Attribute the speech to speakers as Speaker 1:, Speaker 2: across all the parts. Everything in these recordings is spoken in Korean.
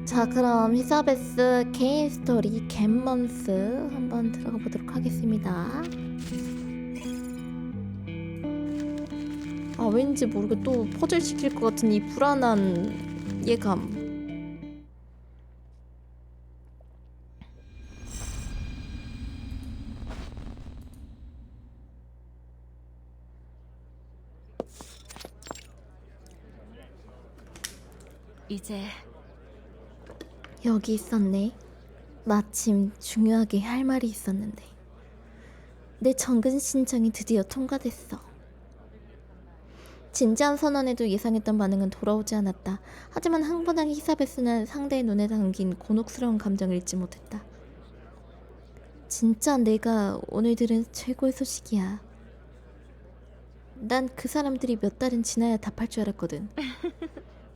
Speaker 1: 자, 그럼 히사베스 개인 스토리 갯먼스 한번 들어가 보도록 하겠습니다. 아, 왠지 모르게 또 퍼즐 시킬 것 같은 이 불안한 예감.
Speaker 2: 이제
Speaker 1: 여기 있었네. 마침 중요하게 할 말이 있었는데 내 정근 신청이 드디어 통과됐어. 진지한 선언에도 예상했던 반응은 돌아오지 않았다. 하지만 흥분한 히사베스는 상대의 눈에 담긴 곤혹스러운 감정을 잊지 못했다. 진짜 내가 오늘 들은 최고의 소식이야. 난 그 사람들이 몇 달은 지나야 답할 줄 알았거든.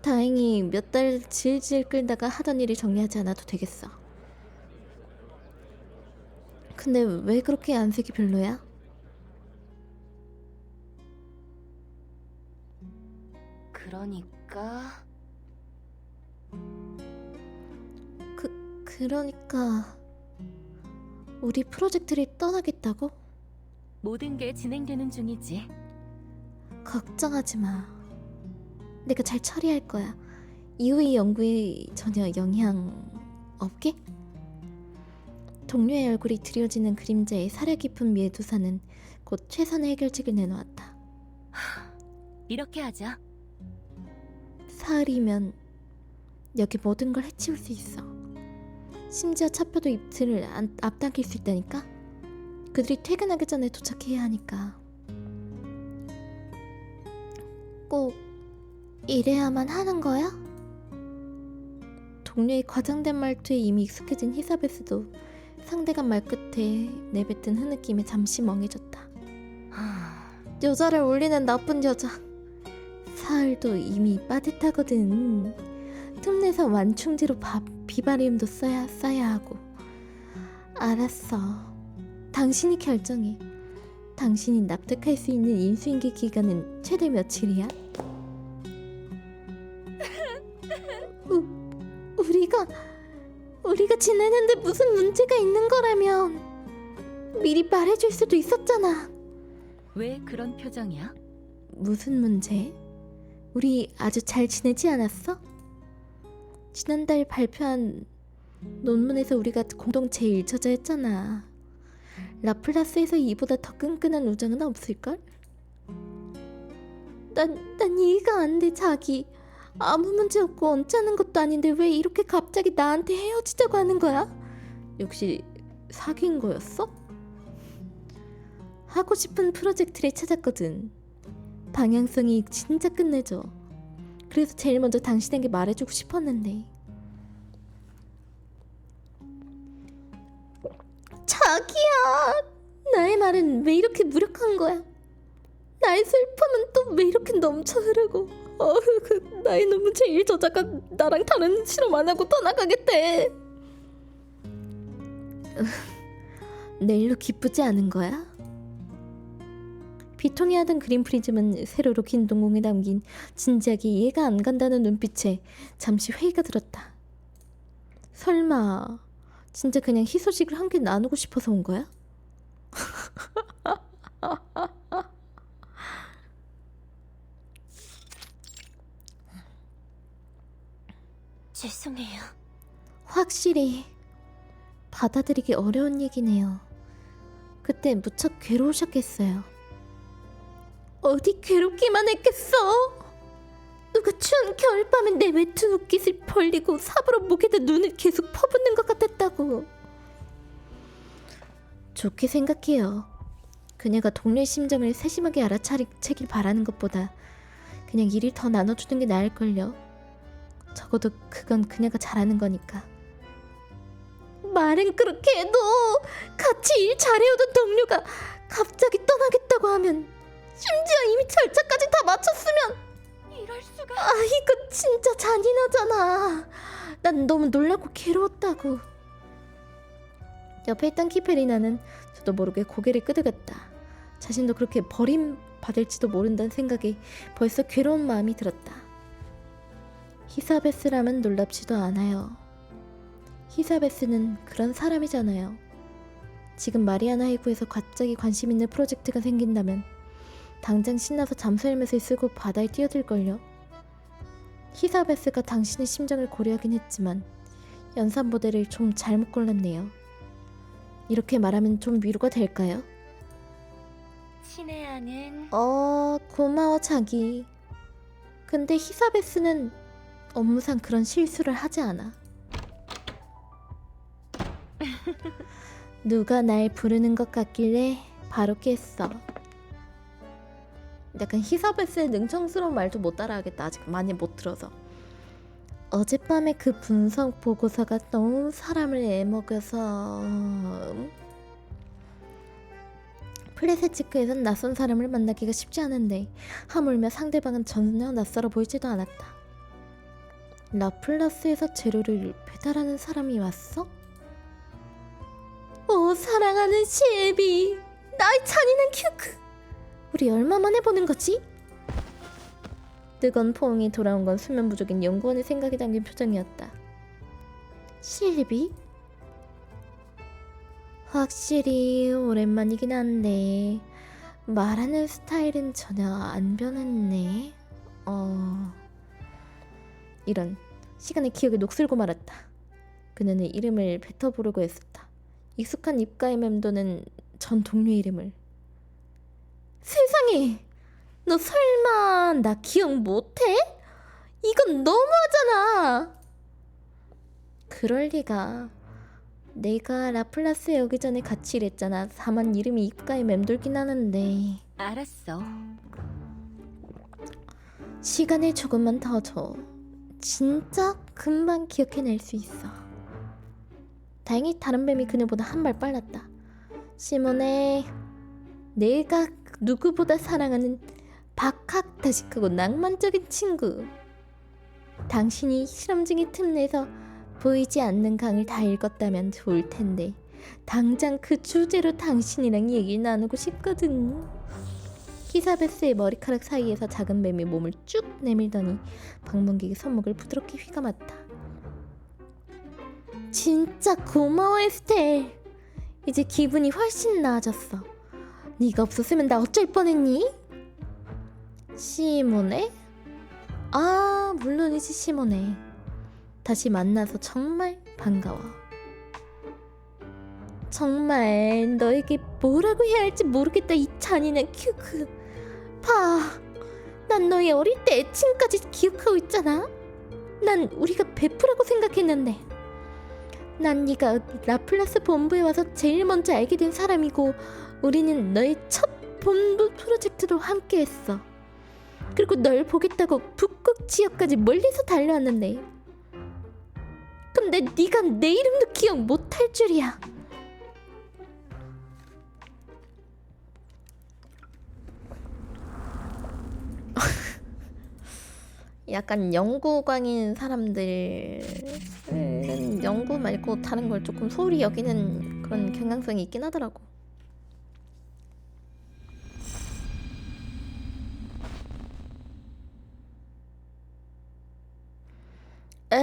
Speaker 1: 다행히 몇 달 질질 끌다가 하던 일을 정리하지 않아도 되겠어. 근데 왜 그렇게 안색이 별로야?
Speaker 2: 그러니까
Speaker 1: 그러니까 우리 프로젝트를 떠나겠다고?
Speaker 2: 모든 게 진행되는 중이지.
Speaker 1: 걱정하지 마. 내가 잘 처리할 거야. 이후의 연구에 전혀 영향 없게? 동료의 얼굴이 드려지는 그림자의 사려 깊은 미에두사는 곧 최선의 해결책을 내놓았다.
Speaker 2: 이렇게 하자.
Speaker 1: 사흘이면 여기 모든 걸 해치울 수 있어. 심지어 차표도 입틀을 앞당길 수 있다니까? 그들이 퇴근하기 전에 도착해야 하니까. 꼭 이래야만 하는 거야? 동료의 과장된 말투에 이미 익숙해진 히사베스도 상대가 말끝에 내뱉은 흐느낌에 잠시 멍해졌다. 여자를 울리는 나쁜 여자. 사흘도 이미 빠듯하거든. 틈내서 완충지로 비바리움도 써야 하고. 알았어. 당신이 결정해. 당신이 납득할 수 있는 인수인계 기간은 최대 며칠이야? 우리가 지내는데 무슨 문제가 있는 거라면 미리 말해줄 수도 있었잖아.
Speaker 2: 왜 그런 표정이야?
Speaker 1: 무슨 문제? 우리 아주 잘 지내지 않았어? 지난달 발표한 논문에서 우리가 공동체 1저자였잖아. 라플라스에서 이보다 더 끈끈한 우정은 없을걸? 난 이해가 안 돼, 자기. 아무 문제 없고 언짢은 것도 아닌데 왜 이렇게 갑자기 나한테 헤어지자고 하는 거야? 역시 사귄 거였어? 하고 싶은 프로젝트를 찾았거든. 방향성이 진짜 끝내줘. 그래서 제일 먼저 당신에게 말해주고 싶었는데. 자기야, 나의 말은 왜 이렇게 무력한 거야? 나의 슬픔은 또 왜 이렇게 넘쳐 흐르고. 나의 논문 제일 저자가 나랑 다른 실험 안 하고 떠나가겠대. 내일로 기쁘지 않은 거야? 비통해하던 그린 프리즘은 세로로 긴 동공에 담긴 진지하게 이해가 안 간다는 눈빛에 잠시 회의가 들었다. 설마 진짜 그냥 희소식을 함께 나누고 싶어서 온 거야?
Speaker 2: 죄송해요.
Speaker 1: 확실히 받아들이기 어려운 얘기네요. 그때 무척 괴로우셨겠어요. 어디 괴롭기만 했겠어. 누가 추운 겨울밤에 내 외투 옷깃을 벌리고 삽으로 목에다 눈을 계속 퍼붓는 것 같았다고. 좋게 생각해요. 그녀가 동료의 심정을 세심하게 알아채길 바라는 것보다 그냥 일을 더 나눠주는 게 나을걸요. 적어도 그건 그녀가 잘하는 거니까. 말은 그렇게 해도 같이 일 잘해오던 동료가 갑자기 떠나겠다고 하면, 심지어 이미 절차까지 다 마쳤으면,
Speaker 2: 이럴 수가.
Speaker 1: 이거 진짜 잔인하잖아. 난 너무 놀라고 괴로웠다고. 옆에 있던 키페리나는 저도 모르게 고개를 끄덕였다. 자신도 그렇게 버림받을지도 모른다는 생각에 벌써 괴로운 마음이 들었다. 히사베스라면 놀랍지도 않아요. 히사베스는 그런 사람이잖아요. 지금 마리아나 해구에서 갑자기 관심 있는 프로젝트가 생긴다면 당장 신나서 잠수 헬멧을 쓰고 바다에 뛰어들걸요. 히사베스가 당신의 심정을 고려하긴 했지만 연산 모델을 좀 잘못 골랐네요. 이렇게 말하면 좀 위로가 될까요?
Speaker 2: 친애하는
Speaker 1: 고마워 자기. 근데 히사베스는 업무상 그런 실수를 하지 않아. 누가 날 부르는 것 같길래 바로 깼어. 약간 히사베스의 능청스러운 말도 못 따라하겠다. 아직 많이 못 들어서. 어젯밤에 그 분석 보고서가 너무 사람을 애먹여서 플레세치크에선 낯선 사람을 만나기가 쉽지 않은데 하물며 상대방은 전혀 낯설어 보이지도 않았다. 라플라스에서 재료를 배달하는 사람이 왔어? 오 사랑하는 시에비, 나의 잔인한 큐크. 우리 얼마 만에 보는 거지? 뜨거운 포옹이 돌아온 건 수면 부족인 연구원의 생각이 담긴 표정이었다. 실비? 확실히 오랜만이긴 한데 말하는 스타일은 전혀 안 변했네. 이런, 시간의 기억이 녹슬고 말았다. 그녀는 이름을 뱉어 부르고 했었다. 익숙한 입가에 맴도는 전 동료의 이름을. 세상에! 너 설마 나 기억 못해? 이건 너무하잖아. 그럴 리가. 내가 라플라스에 오기 전에 같이 일했잖아. 다만 이름이 입가에 맴돌긴 하는데.
Speaker 2: 알았어.
Speaker 1: 시간을 조금만 더 줘. 진짜 금방 기억해낼 수 있어. 다행히 다른 뱀이 그녀보다 한 발 빨랐다. 시모네, 내가 누구보다 사랑하는 박학다식하고 낭만적인 친구. 당신이 실험중에 틈내서 보이지 않는 강을 다 읽었다면 좋을 텐데 당장 그 주제로 당신이랑 얘기 나누고 싶거든. 히사베스의 머리카락 사이에서 작은 뱀이 몸을 쭉 내밀더니 방문객의 손목을 부드럽게 휘감았다. 진짜 고마워 에스텔. 이제 기분이 훨씬 나아졌어. 네가 없었으면 나 어쩔 뻔했니? 시모네? 아 물론이지 시모네. 다시 만나서 정말 반가워. 정말 너에게 뭐라고 해야 할지 모르겠다. 이 잔인한 큐크. 봐, 난 너의 어릴 때 애칭까지 기억하고 있잖아. 난 우리가 베프라고 생각했는데 난 네가 라플라스 본부에 와서 제일 먼저 알게 된 사람이고 우리는 너의 첫 본부 프로젝트로 함께했어. 그리고 널 보겠다고 북극 지역까지 멀리서 달려왔는데 근데 네가 내 이름도 기억 못할 줄이야. 약간 연구광인 사람들은 연구 말고 다른 걸 조금 소홀히 여기는 그런 경향성이 있긴 하더라고.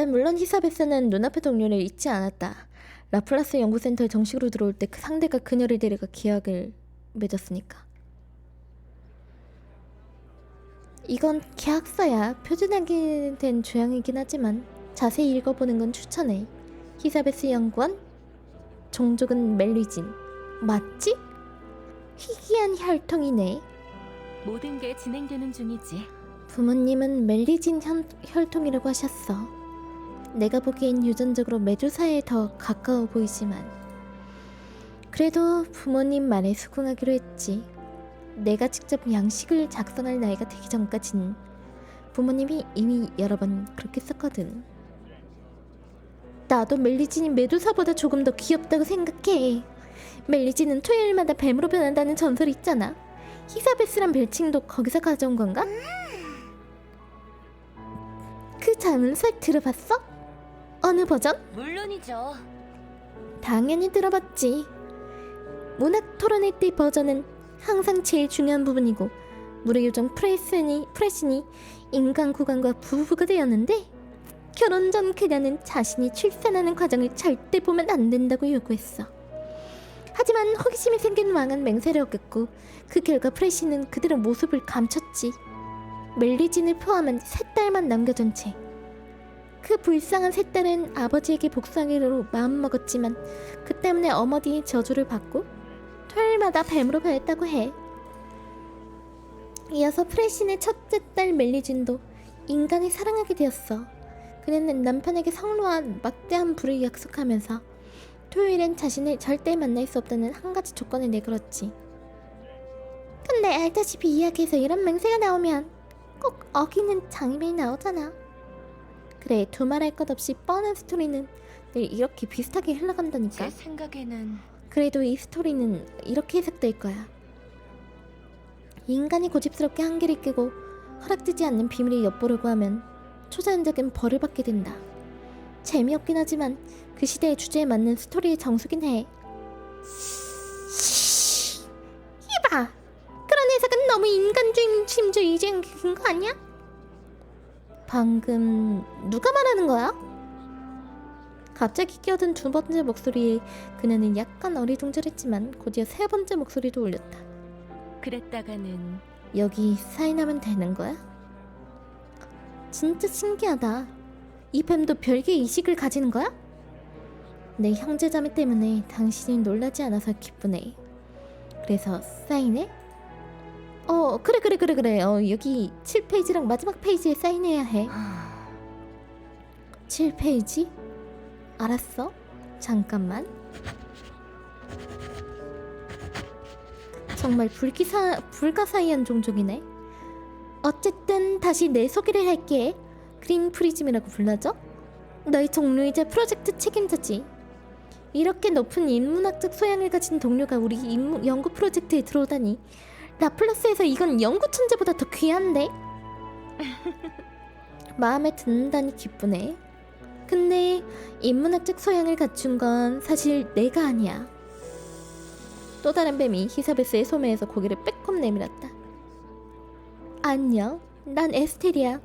Speaker 1: 물론 히사베스는 눈앞의 동료를 잊지 않았다. 라플라스 연구센터에 정식으로 들어올 때 그 상대가 그녀를 데려가 계약을 맺었으니까. 이건 계약서야. 표준하게 된 조항이긴 하지만 자세히 읽어보는 건 추천해. 히사베스 연구원, 종족은 멜리진. 맞지? 희귀한 혈통이네.
Speaker 2: 모든 게 진행되는 중이지.
Speaker 1: 부모님은 멜리진 혈통이라고 하셨어. 내가 보기엔 유전적으로 메두사에 더 가까워 보이지만 그래도 부모님 말에 수긍하기로 했지. 내가 직접 양식을 작성할 나이가 되기 전까진 부모님이 이미 여러 번 그렇게 썼거든. 나도 멜리진이 메두사보다 조금 더 귀엽다고 생각해. 멜리진은 토요일마다 뱀으로 변한다는 전설이 있잖아. 히사베스란 별칭도 거기서 가져온 건가? 그 전설 들어봤어? 어느 버전?
Speaker 2: 물론이죠.
Speaker 1: 당연히 들어봤지. 문학 토론회 때 버전은 항상 제일 중요한 부분이고 무료 요정 프레신이 인간 구간과 부부가 되었는데 결혼 전 그녀는 자신이 출산하는 과정을 절대 보면 안 된다고 요구했어. 하지만 호기심이 생긴 왕은 맹세를 어겼고 그 결과 프레시는 그대로 모습을 감췄지. 멜리진을 포함한 3딸만 남겨둔 채. 그 불쌍한 3딸은 아버지에게 복수하기로 마음먹었지만 그 때문에 어머니의 저주를 받고 토요일마다 뱀으로 변했다고 해. 이어서 프레신의 첫째 딸 멜리진도 인간을 사랑하게 되었어. 그녀는 남편에게 성노한 막대한 불을 약속하면서 토요일엔 자신을 절대 만날 수 없다는 한 가지 조건을 내걸었지. 근데 알다시피 이야기에서 이런 맹세가 나오면 꼭 어기는 장면이 나오잖아. 그래, 두말할 것 없이 뻔한 스토리는 늘 이렇게 비슷하게 흘러간다니까.
Speaker 2: 제 생각에는
Speaker 1: 그래도 이 스토리는 이렇게 해석될 거야. 인간이 고집스럽게 한계를 깨고 허락되지 않는 비밀을 엿보려고 하면 초자연적인 벌을 받게 된다. 재미없긴 하지만 그 시대의 주제에 맞는 스토리의 정수긴 해. 이봐! 그런 해석은 너무 인간중심주의적인 거 아니야? 방금 누가 말하는 거야? 갑자기 끼어든 2번째 목소리에 그녀는 약간 어리둥절했지만 곧이어 3번째 목소리도 울렸다.
Speaker 2: 그랬다가는
Speaker 1: 여기 사인하면 되는 거야? 진짜 신기하다. 이 뱀도 별개의 이식을 가지는 거야? 내 형제자매 때문에 당신이 놀라지 않아서 기쁘네. 그래서 사인해? 그래. 여기 7페이지랑 마지막 페이지에 사인해야 해. 7페이지? 알았어. 잠깐만. 정말 불가사의한 종족이네. 어쨌든 다시 내 소개를 할게. 그린 프리즘이라고 불러줘. 너희 동료이자 프로젝트 책임자지. 이렇게 높은 인문학적 소양을 가진 동료가 우리 연구 프로젝트에 들어오다니. 라플라스에서 이건 연구 천재보다 더 귀한데? 마음에 든다니 기쁘네. 근데 인문학적 소양을 갖춘 건 사실 내가 아니야. 또 다른 뱀이 히사베스의 소매에서 고개를 빼꼼 내밀었다. 안녕, 난 에스텔이야.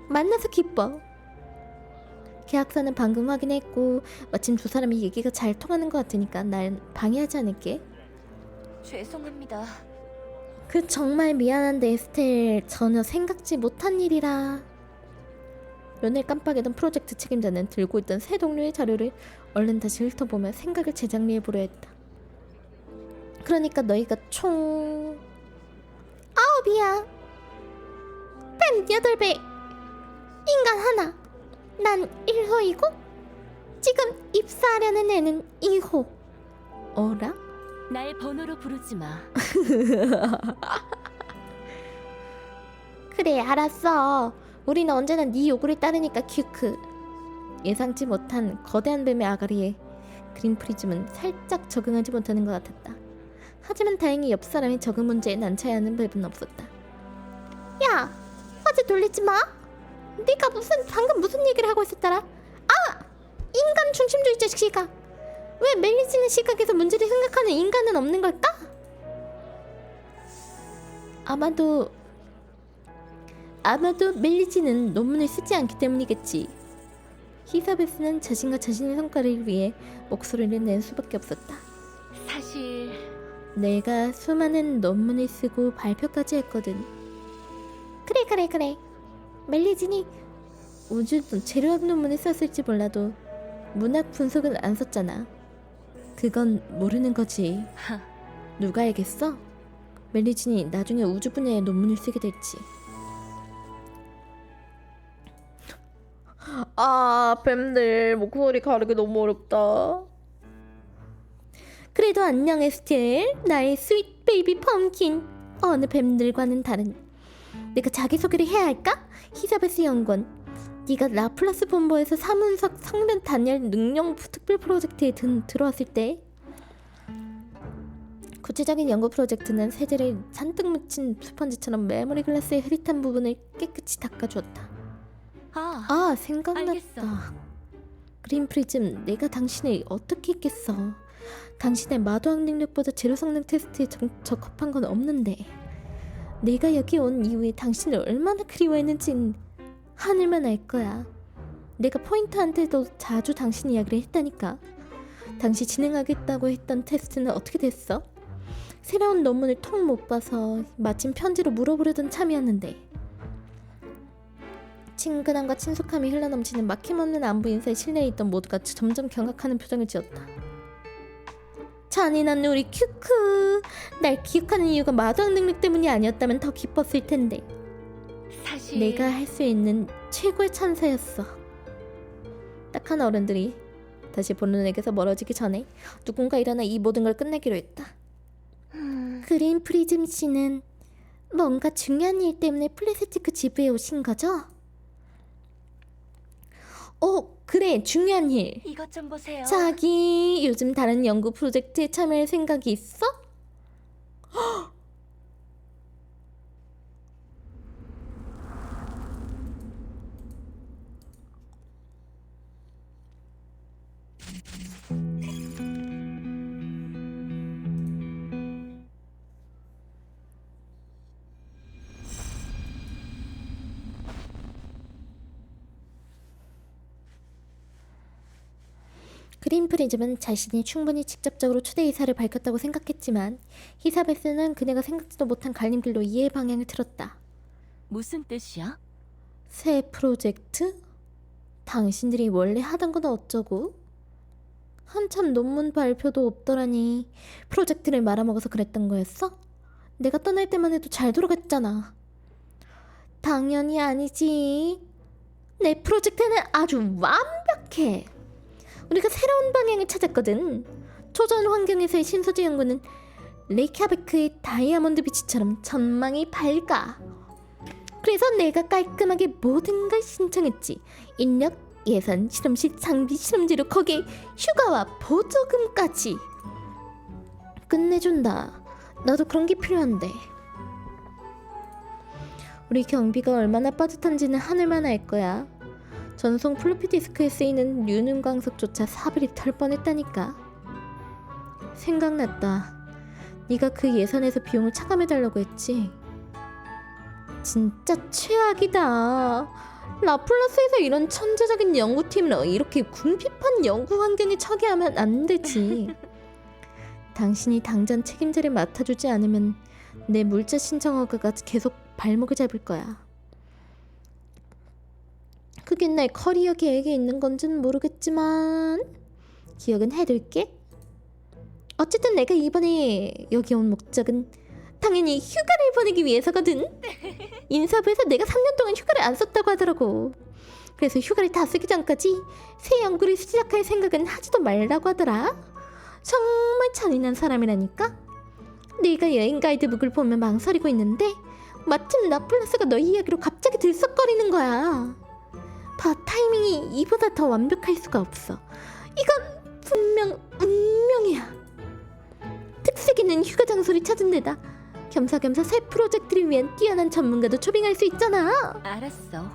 Speaker 1: 만나서 기뻐. 계약서는 방금 확인했고 마침 2사람이 얘기가 잘 통하는 것 같으니까 난 방해하지 않을게.
Speaker 2: 죄송합니다.
Speaker 1: 그 정말 미안한데 에스텔, 전혀 생각지 못한 일이라. 눈을 깜빡이던 프로젝트 책임자는 들고 있던 새 동료의 자료를 얼른 다시 훑어보며 생각을 재정리해보려 했다. 그러니까 너희가 총 9이야. 뱀 8배, 인간 하나. 난 1호이고 지금 입사하려는 애는 2호. 어라?
Speaker 2: 날 번호로 부르지 마.
Speaker 1: 그래, 알았어. 우리는 언제나 네 요구를 따르니까 큐크. 예상치 못한 거대한 뱀의 아가리에 그린 프리즘은 살짝 적응하지 못하는 것 같았다. 하지만 다행히 옆 사람이 적응 문제에 난처해 하는 뱀은 없었다. 야, 화제 돌리지 마. 네가 방금 무슨 얘기를 하고 있었더라? 인간 중심주의 자식아. 왜 멜리지는 시각에서 문제를 생각하는 인간은 없는 걸까? 아마도 멜리지는 논문을 쓰지 않기 때문이겠지. 히사베스는 자신과 자신의 성과를 위해 목소리를 낸 수밖에 없었다.
Speaker 2: 사실
Speaker 1: 내가 수많은 논문을 쓰고 발표까지 했거든. 그래. 멜리진이 우주 재료학 논문을 썼을지 몰라도 문학 분석은 안 썼잖아. 그건 모르는 거지. 누가 알겠어? 멜리진이 나중에 우주 분야의 논문을 쓰게 될지. 뱀들 목소리 가르기 너무 어렵다. 그래도 안녕 에스텔, 나의 스윗 베이비 펌킨. 어느 뱀들과는 다른. 내가 자기소개를 해야 할까? 히사베스 연구원. 네가 라플라스 본부에서 사문석 성면 단열 능력 특별 프로젝트에 들어왔을 때 구체적인 연구 프로젝트는 세제를 잔뜩 묻힌 스펀지처럼 메모리 글라스의 흐릿한 부분을 깨끗이 닦아주었다. 생각났다.
Speaker 2: 알겠어.
Speaker 1: 그린 프리즘, 내가 당신을 어떻게 했겠어. 당신의 마도학 능력보다 재료 성능 테스트에 적합한 건 없는데. 내가 여기 온 이후에 당신을 얼마나 그리워했는진 하늘만 알 거야. 내가 포인터한테도 자주 당신 이야기를 했다니까. 당시 진행하겠다고 했던 테스트는 어떻게 됐어? 새로운 논문을 통 못 봐서 마침 편지로 물어보려던 참이었는데. 친근함과 친숙함이 흘러넘치는 막힘없는 안부 인사에 신뢰에 있던 모두가 점점 경악하는 표정을 지었다. 잔인한 우리 큐크. 날 기억하는 이유가 마도학 능력 때문이 아니었다면 더 기뻤을 텐데.
Speaker 2: 사실
Speaker 1: 내가 할 수 있는 최고의 찬사였어. 딱한 어른들이 다시 본론에게서 멀어지기 전에 누군가 일어나 이 모든 걸 끝내기로 했다. 그린 프리즘 씨는 뭔가 중요한 일 때문에 플래스티크 지부에 오신 거죠? 그래, 중요한 일.
Speaker 2: 이것 좀 보세요.
Speaker 1: 자기 요즘 다른 연구 프로젝트에 참여할 생각이 있어? 그린 프리즘은 자신이 충분히 직접적으로 초대 의사를 밝혔다고 생각했지만 히사베스는 그네가 생각지도 못한 갈림길로 이해의 방향을 틀었다.
Speaker 2: 무슨 뜻이야?
Speaker 1: 새 프로젝트? 당신들이 원래 하던 건 어쩌고? 한참 논문 발표도 없더라니 프로젝트를 말아먹어서 그랬던 거였어? 내가 떠날 때만 해도 잘 돌아갔잖아. 당연히 아니지. 내 프로젝트는 아주 완벽해. 우리가 새로운 방향을 찾았거든. 초전 환경에서의 신소재 연구는 레이캬베크의 다이아몬드 비치처럼 전망이 밝아. 그래서 내가 깔끔하게 모든 걸 신청했지. 인력, 예산, 실험실, 장비, 실험재료, 거기에 휴가와 보조금까지. 끝내준다. 나도 그런 게 필요한데. 우리 경비가 얼마나 빠듯한지는 하늘만 알 거야. 전송 플로피 디스크에 쓰이는 류는 광석조차 사별이 털 뻔했다니까. 생각났다. 네가 그 예산에서 비용을 차감해달라고 했지. 진짜 최악이다. 라플라스에서 이런 천재적인 연구팀을 이렇게 궁핍한 연구 환경에 처게 하면 안 되지. 당신이 당장 책임자를 맡아주지 않으면 내 물자 신청 허가가 계속 발목을 잡을 거야. 그게 날 커리어 계획에 있는 건지는 모르겠지만 기억은 해둘게. 어쨌든 내가 이번에 여기 온 목적은 당연히 휴가를 보내기 위해서거든. 인사부에서 내가 3년 동안 휴가를 안 썼다고 하더라고. 그래서 휴가를 다 쓰기 전까지 새 연구를 시작할 생각은 하지도 말라고 하더라. 정말 잔인한 사람이라니까. 네가 여행 가이드북을 보면 망설이고 있는데 마침 라플라스가 너희 이야기로 갑자기 들썩거리는 거야. 봐, 타이밍이 이보다 더 완벽할 수가 없어. 이건 분명 운명이야. 특색 있는 휴가 장소를 찾은 데다 겸사겸사 새 프로젝트를 위한 뛰어난 전문가도 초빙할 수 있잖아.
Speaker 2: 알았어.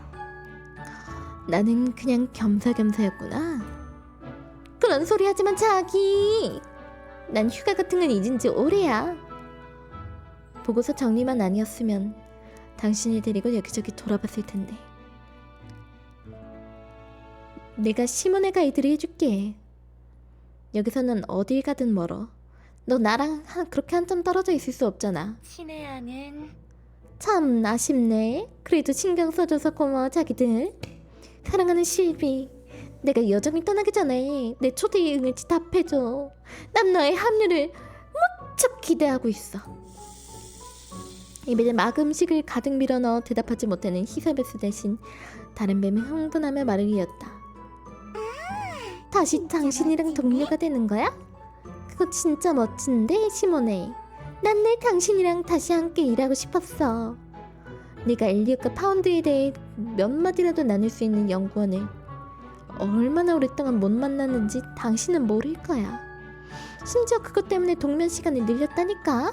Speaker 1: 나는 그냥 겸사겸사였구나. 그런 소리 하지만 자기. 난 휴가 같은 건 잊은 지 오래야. 보고서 정리만 아니었으면 당신을 데리고 여기저기 돌아봤을 텐데. 내가 시몬의 가이드를 해줄게. 여기서는 어딜 가든 멀어. 너 나랑 그렇게 한참 떨어져 있을 수 없잖아.
Speaker 2: 친애하는
Speaker 1: 참 아쉽네. 그래도 신경 써줘서 고마워 자기들. 사랑하는 실비, 내가 여정을 떠나기 전에 내 초대에 응할지 답해줘. 난 너의 합류를 무척 기대하고 있어. 입에 막 음식을 가득 밀어넣어 대답하지 못하는 히사베스 대신 다른 뱀이 흥분하며 말을 이었다. 다시 당신이랑 동료가 되는 거야? 그거 진짜 멋진데 시모네. 난 늘 당신이랑 다시 함께 일하고 싶었어. 네가 엘리엇과 파운드에 대해 몇 마디라도 나눌 수 있는 연구원을 얼마나 오랫동안 못 만났는지 당신은 모를 거야. 심지어 그것 때문에 동면 시간을 늘렸다니까.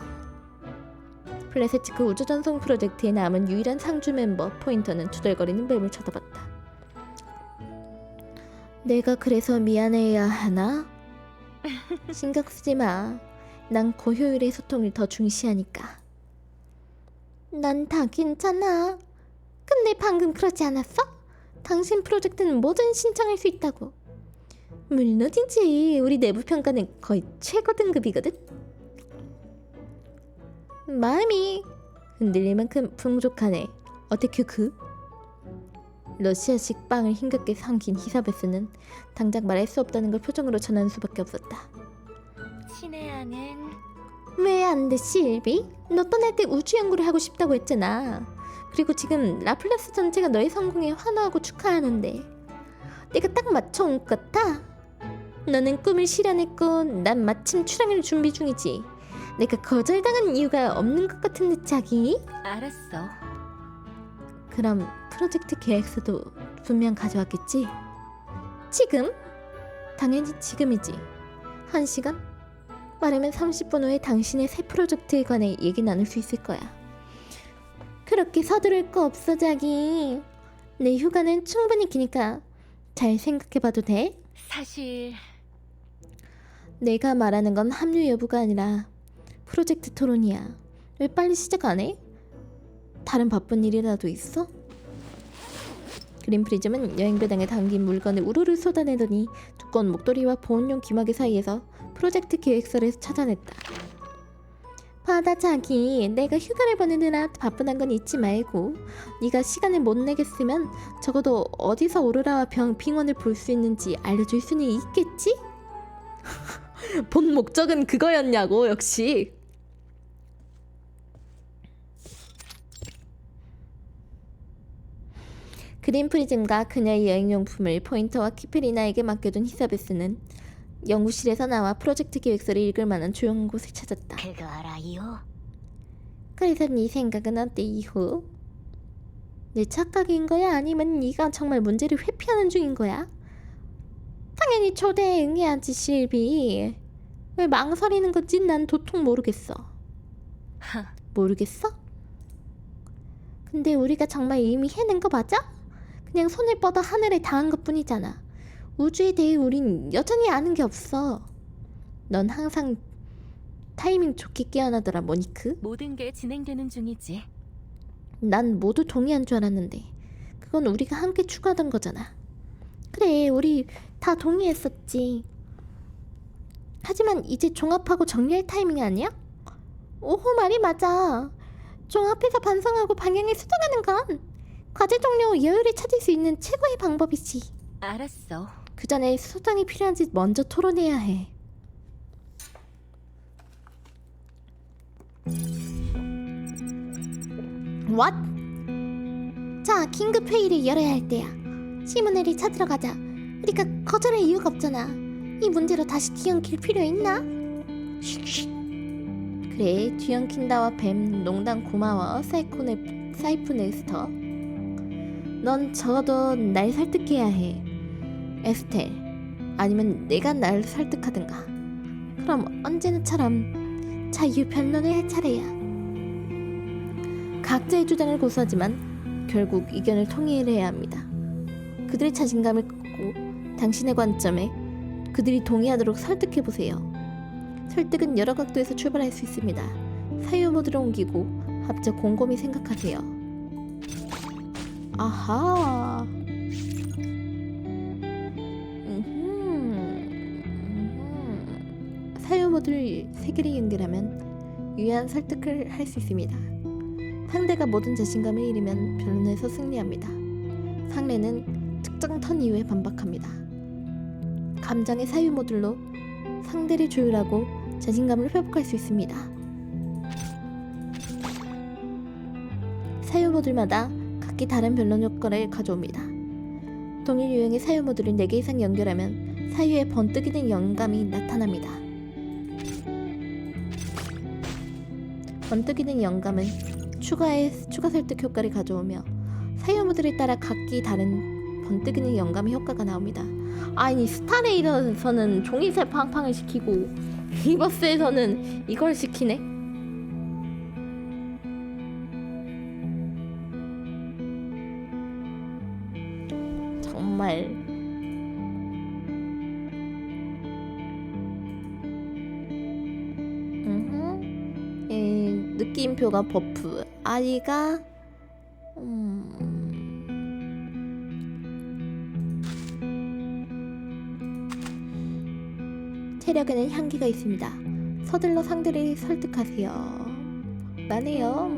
Speaker 1: 플래스티크 우주전송 프로젝트에 남은 유일한 상주 멤버 포인터는 투덜거리는 뱀을 쳐다봤다. 내가 그래서 미안해야 하나? 신경 쓰지 마. 난 고효율의 소통을 더 중시하니까. 난 다 괜찮아. 근데 방금 그러지 않았어? 당신 프로젝트는 뭐든 신청할 수 있다고. 물론이지. 우리 내부 평가는 거의 최고 등급이거든. 마음이 흔들릴 만큼 풍족하네. 어떻게 러시아식 빵을 힘겹게 삼킨 히사베스는 당장 말할 수 없다는 걸 표정으로 전하는 수밖에 없었다.
Speaker 2: 친애하는
Speaker 1: 왜 안 돼, 실비? 너 떠날 때 우주 연구를 하고 싶다고 했잖아. 그리고 지금 라플라스 전체가 너의 성공에 환호하고 축하하는데 내가 딱 맞춰온 것 같아. 너는 꿈을 실현했고 난 마침 출항을 준비 중이지. 내가 거절당한 이유가 없는 것 같은데 자기?
Speaker 2: 알았어.
Speaker 1: 그럼 프로젝트 계획서도 분명 가져왔겠지? 지금? 당연히 지금이지. 1시간? 말하면 30분 후에 당신의 새 프로젝트에 관해 얘기 나눌 수 있을 거야. 그렇게 서두를 거 없어 자기. 내 휴가는 충분히 기니까 잘 생각해봐도 돼?
Speaker 2: 사실
Speaker 1: 내가 말하는 건 합류 여부가 아니라 프로젝트 토론이야. 왜 빨리 시작 안 해? 다른 바쁜 일이라도 있어? 그린 프리즘은 여행배당에 담긴 물건을 우르르 쏟아내더니 두꺼운 목도리와 보온용 귀마개 사이에서 프로젝트 계획서를 찾아냈다. 받아 자기. 내가 휴가를 보내느라 바쁘단 건 잊지 말고 네가 시간을 못 내겠으면 적어도 어디서 오로라와 빙원을 볼 수 있는지 알려줄 수는 있겠지? 본 목적은 그거였냐고. 역시 그린 프리즘과 그녀의 여행용품을 포인터와 키페리나에게 맡겨둔 히사베스는 연구실에서 나와 프로젝트 계획서를 읽을 만한 조용한 곳을 찾았다.
Speaker 2: 그거 알아요?
Speaker 1: 그래서 네 생각은 어때 이후? 내 착각인 거야? 아니면 네가 정말 문제를 회피하는 중인 거야? 당연히 초대에 응해야지 실비. 왜 망설이는 건지 난 도통 모르겠어. 모르겠어? 근데 우리가 정말 이미 해낸 거 맞아? 그냥 손을 뻗어 하늘에 닿은 것뿐이잖아. 우주에 대해 우린 여전히 아는 게 없어. 넌 항상 타이밍 좋게 깨어나더라 모니크.
Speaker 2: 모든 게 진행되는 중이지.
Speaker 1: 난 모두 동의한 줄 알았는데 그건 우리가 함께 추구하던 거잖아. 그래, 우리 다 동의했었지. 하지만 이제 종합하고 정리할 타이밍이 아니야? 오호, 말이 맞아. 종합해서 반성하고 방향을 수정하는 건 과제 종료 후 여유를 찾을 수 있는 최고의 방법이지.
Speaker 2: 알았어.
Speaker 1: 그 전에 수정이 필요한지 먼저 토론해야 해. What? 자, 긴급 회의를 열어야 할 때야. 시모네를 찾으러 가자. 우리가 거절할 이유가 없잖아. 이 문제로 다시 뒤엉킬 필요 있나? 그래, 뒤엉킨다와 뱀, 농담 고마워. 사이프네스터. 넌 적어도 날 설득해야 해. 에스텔. 아니면 내가 날 설득하든가. 그럼 언제나처럼 자유 변론을 할 차례야. 각자의 주장을 고수하지만 결국 의견을 통일해야 합니다. 그들의 자신감을 꺾고 당신의 관점에 그들이 동의하도록 설득해보세요. 설득은 여러 각도에서 출발할 수 있습니다. 사유 모드로 옮기고 합작 곰곰이 생각하세요. 아하. 사유 모드를 3개를 연결하면 유효한 설득을 할 수 있습니다. 상대가 모든 자신감을 잃으면 변론에서 승리합니다. 상대는 특정 턴 이후에 반박합니다. 감정의 사유 모듈로 상대를 조율하고 자신감을 회복할 수 있습니다. 사유 모듈마다 각기 다른 변론 효과를 가져옵니다. 동일 유형의 사유 모듈을 4개 이상 연결하면 사유에 번뜩이는 영감이 나타납니다. 번뜩이는 영감은 추가 설득 효과를 가져오며 사유 모듈에 따라 각기 다른 번뜩이는 영감의 효과가 나옵니다. 아니, 스타레이더에서는 종이새 팡팡을 시키고 리버스에서는 이걸 시키네? 정말 느낌표가 버프. 아이가 체력에는 한계가 있습니다. 서둘러 상대를 설득하세요. 나네요.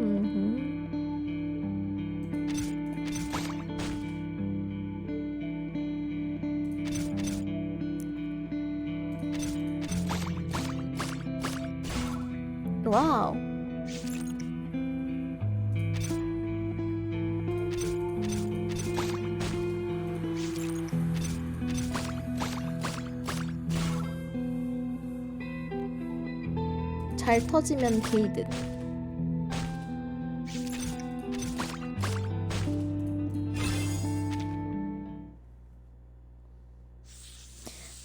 Speaker 1: 와우. 잘 터지면 게이드.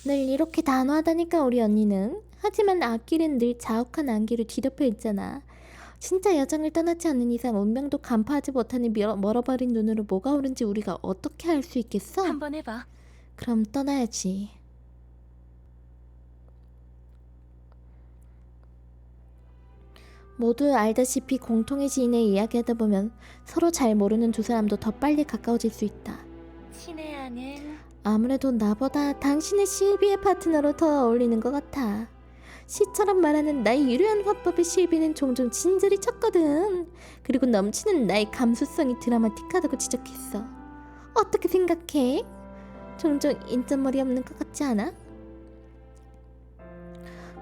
Speaker 1: 늘 이렇게 단호하다니까 우리 언니는. 하지만 앞길은 늘 자욱한 안개로 뒤덮여 있잖아. 진짜 여정을 떠나지 않는 이상 운명도 간파하지 못하는 멀어버린 눈으로 뭐가 옳은지 우리가 어떻게 알 수 있겠어?
Speaker 2: 한번 해봐.
Speaker 1: 그럼 떠나야지. 모두 알다시피 공통의 지인을 이야기하다 보면 서로 잘 모르는 두 사람도 더 빨리 가까워질 수 있다.
Speaker 2: 친애하는
Speaker 1: 아무래도 나보다 당신의 실비의 파트너로 더 어울리는 것 같아. 시처럼 말하는 나의 유려한 화법의 실비는 종종 진저리 쳤거든. 그리고 넘치는 나의 감수성이 드라마틱하다고 지적했어. 어떻게 생각해? 종종 인점머리 없는 것 같지 않아?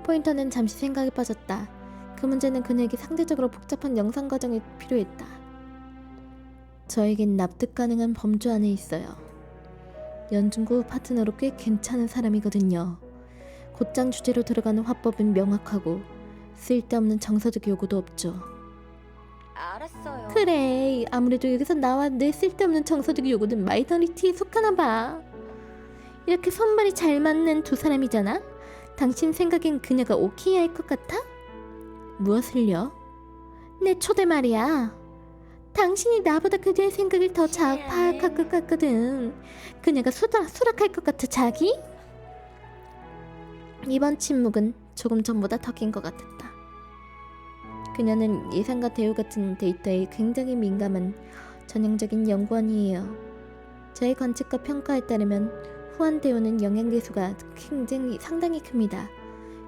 Speaker 1: 포인터는 잠시 생각에 빠졌다. 그 문제는 그녀에게 상대적으로 복잡한 영상 과정이 필요했다. 저에겐 납득 가능한 범주 안에 있어요. 연중구 파트너로 꽤 괜찮은 사람이거든요. 곧장 주제로 들어가는 화법은 명확하고 쓸데없는 정서적 요구도 없죠.
Speaker 2: 알았어요.
Speaker 1: 그래, 아무래도 여기서 나와 내 쓸데없는 정서적 요구는 마이너리티에 속하나 봐. 이렇게 손발이 잘 맞는 두 사람이잖아? 당신 생각엔 그녀가 오케이 할 것 같아? 무엇을요? 내 초대 말이야. 당신이 나보다 그녀의 생각을 더 잘 파악할 것 같거든. 그녀가 수락할 것 같아, 자기? 이번 침묵은 조금 전보다 더 긴 것 같았다. 그녀는 예상과 대우 같은 데이터에 굉장히 민감한 전형적인 연구원이에요. 저의 관측과 평가에 따르면 후한 대우는 영양계수가 상당히 큽니다.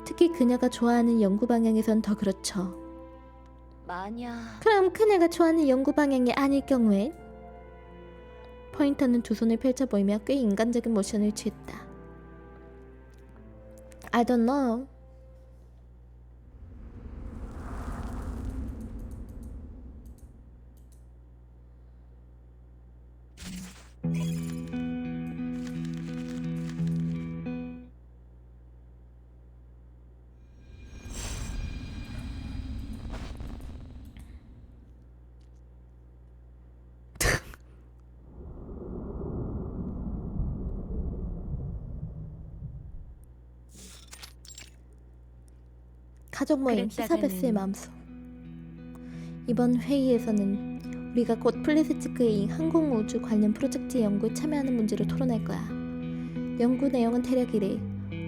Speaker 1: 특히 그녀가 좋아하는 연구 방향에선 더 그렇죠.
Speaker 2: 만약
Speaker 1: 그럼 그녀가 좋아하는 연구 방향이 아닐 경우엔? 포인터는 두 손을 펼쳐 보이며 꽤 인간적인 모션을 취했다. I don't know. 가족 모임 히사베스의 마음속. 이번 회의에서는 우리가 곧 플레세츠크의 항공우주 관련 프로젝트 연구에 참여하는 문제를 토론할 거야. 연구 내용은 대략 이래.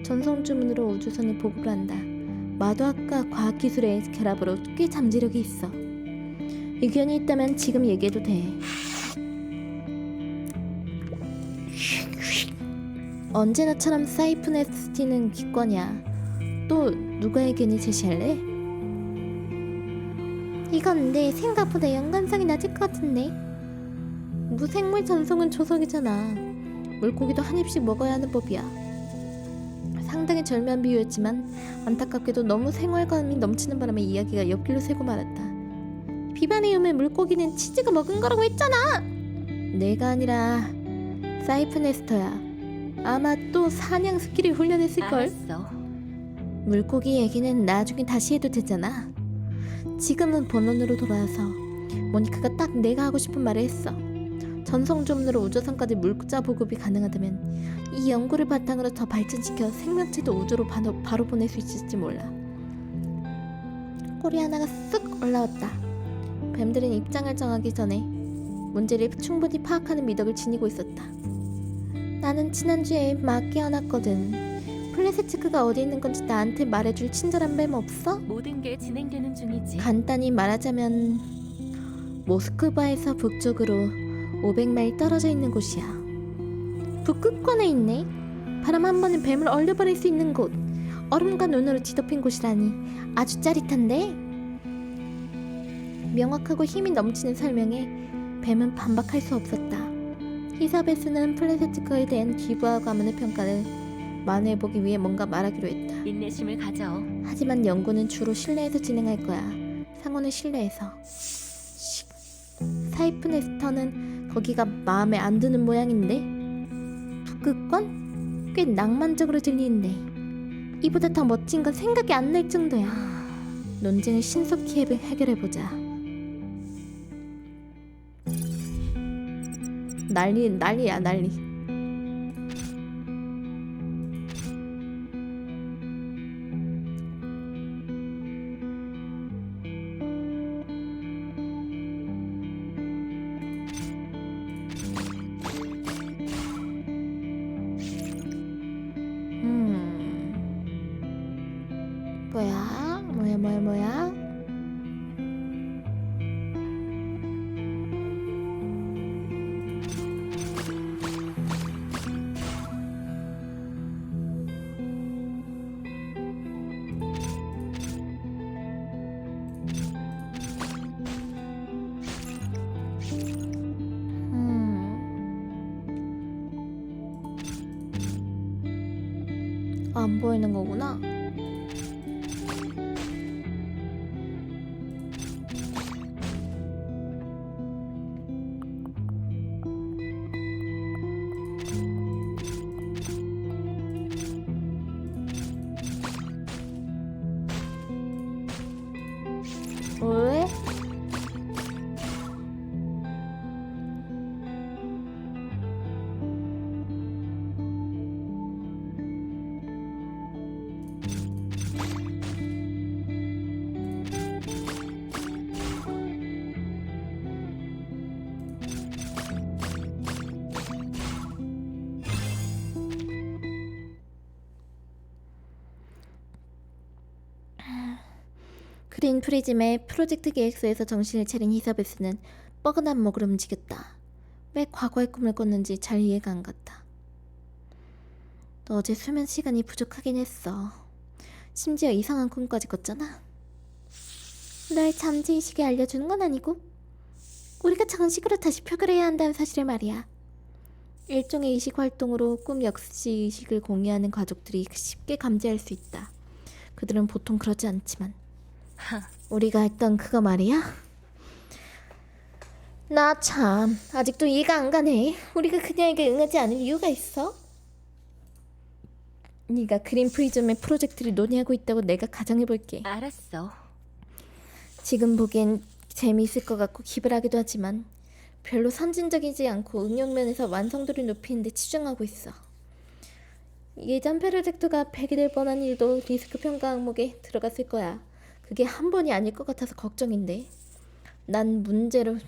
Speaker 1: 전송 주문으로 우주선에 보급을 한다. 마도학과 과학기술의 결합으로 꽤 잠재력이 있어. 의견이 있다면 지금 얘기해도 돼. 언제나처럼 사이프네스티는 기권이야. 또 누가 의견을 제시할래? 이건 내 생각보다 연관성이 낮을 것 같은데. 무생물 전송은 조석이잖아. 물고기도 한 입씩 먹어야 하는 법이야. 상당히 절묘한 비유였지만 안타깝게도 너무 생활감이 넘치는 바람에 이야기가 옆길로 새고 말았다. 비반의 유물 물고기는 치즈가 먹은 거라고 했잖아. 내가 아니라 사이프네스터야. 아마 또 사냥 스킬을 훈련했을걸.
Speaker 2: 알았어.
Speaker 1: 물고기 얘기는 나중에 다시 해도 되잖아. 지금은 본론으로 돌아와서 모니카가 딱 내가 하고 싶은 말을 했어. 전송 주문으로 우주선까지 물자 보급이 가능하다면 이 연구를 바탕으로 더 발전시켜 생명체도 우주로 바로 보낼 수 있을지 몰라. 꼬리 하나가 쓱 올라왔다. 뱀들은 입장을 정하기 전에 문제를 충분히 파악하는 미덕을 지니고 있었다. 나는 지난주에 막 깨어났거든. 플레세츠크가 어디 있는 건지 나한테 말해줄 친절한 뱀 없어?
Speaker 2: 모든 게 진행되는 중이지.
Speaker 1: 간단히 말하자면 모스크바에서 북쪽으로 500마일 떨어져 있는 곳이야. 북극권에 있네. 바람 한 번에 뱀을 얼려버릴 수 있는 곳. 얼음과 눈으로 뒤덮인 곳이라니 아주 짜릿한데? 명확하고 힘이 넘치는 설명에 뱀은 반박할 수 없었다. 히사베스는 플레세트크에 대한 기부와 가문의 평가를 만회해보기 위해 뭔가 말하기로 했다.
Speaker 2: 인내심을 가져.
Speaker 1: 하지만 연구는 주로 실내에서 진행할 거야. 상호는 실내에서. 사이프네스터는 거기가 마음에 안 드는 모양인데? 북극권? 꽤 낭만적으로 들리는데 이보다 더 멋진 건 생각이 안 날 정도야. 논쟁을 신속히 해결해보자. 난리야 난리. 뭐야? 안 보이는 거구나. 왜? 그린 프리즘의 프로젝트 계획서에서 정신을 차린 히사베스는 뻐근한 목으로 움직였다. 왜 과거의 꿈을 꿨는지 잘 이해가 안 갔다. 너 어제 수면 시간이 부족하긴 했어. 심지어 이상한 꿈까지 꿨잖아. 널 잠재의식에 알려주는 건 아니고 우리가 정식으로 다시 표결해야 한다는 사실을 말이야. 일종의 의식활동으로 꿈 역시 의식을 공유하는 가족들이 쉽게 감지할 수 있다. 그들은 보통 그러지 않지만 우리가 했던 그거 말이야? 나 참 아직도 이해가 안 가네. 우리가 그녀에게 응하지 않을 이유가 있어? 네가 그린 프리즘의 프로젝트를 논의하고 있다고 내가 가정해볼게.
Speaker 2: 알았어.
Speaker 1: 지금 보기엔 재미있을 것 같고 기발하기도 하지만 별로 선진적이지 않고 응용면에서 완성도를 높이는 데 치중하고 있어. 예전 프로젝트가 폐기될 뻔한 일도 리스크 평가 항목에 들어갔을 거야. 그게 한 번이 아닐 것 같아서 걱정인데. 난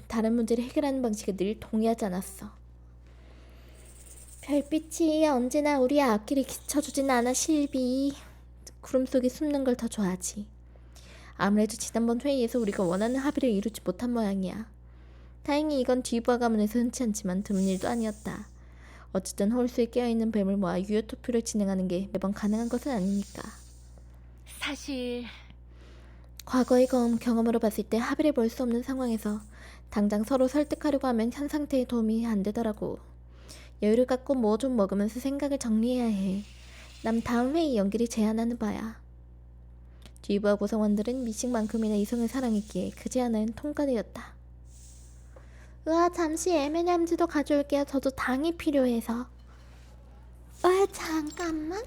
Speaker 1: 다른 문제를 해결하는 방식에 늘 동의하지 않았어. 별빛이 언제나 우리의 앞길을 비춰주진 않아, 실비. 구름 속에 숨는 걸 더 좋아하지. 아무래도 지난번 회의에서 우리가 원하는 합의를 이루지 못한 모양이야. 다행히 이건 뒤부하 가문에서 흔치 않지만 드문 일도 아니었다. 어쨌든 홀수에 깨어있는 뱀을 모아 유효 투표를 진행하는 게 매번 가능한 것은 아니니까.
Speaker 2: 사실
Speaker 1: 과거의 경험으로 봤을 때 합의를 볼 수 없는 상황에서 당장 서로 설득하려고 하면 현 상태에 도움이 안 되더라고. 여유를 갖고 뭐 좀 먹으면서 생각을 정리해야 해. 남 다음 회의 연기를 제안하는 바야. 뒤부하 구성원들은 미식만큼이나 이성을 사랑했기에 그 제안은 통과되었다. 으아, 잠시 M&M즈도 가져올게요. 저도 당이 필요해서. 잠깐만.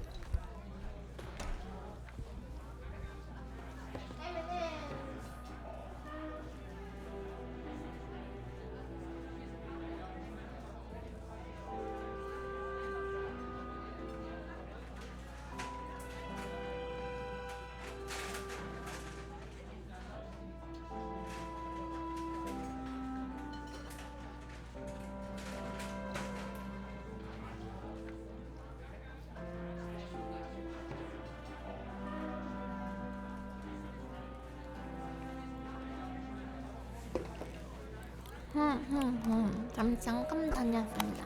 Speaker 1: 잠깐 다녔습니다.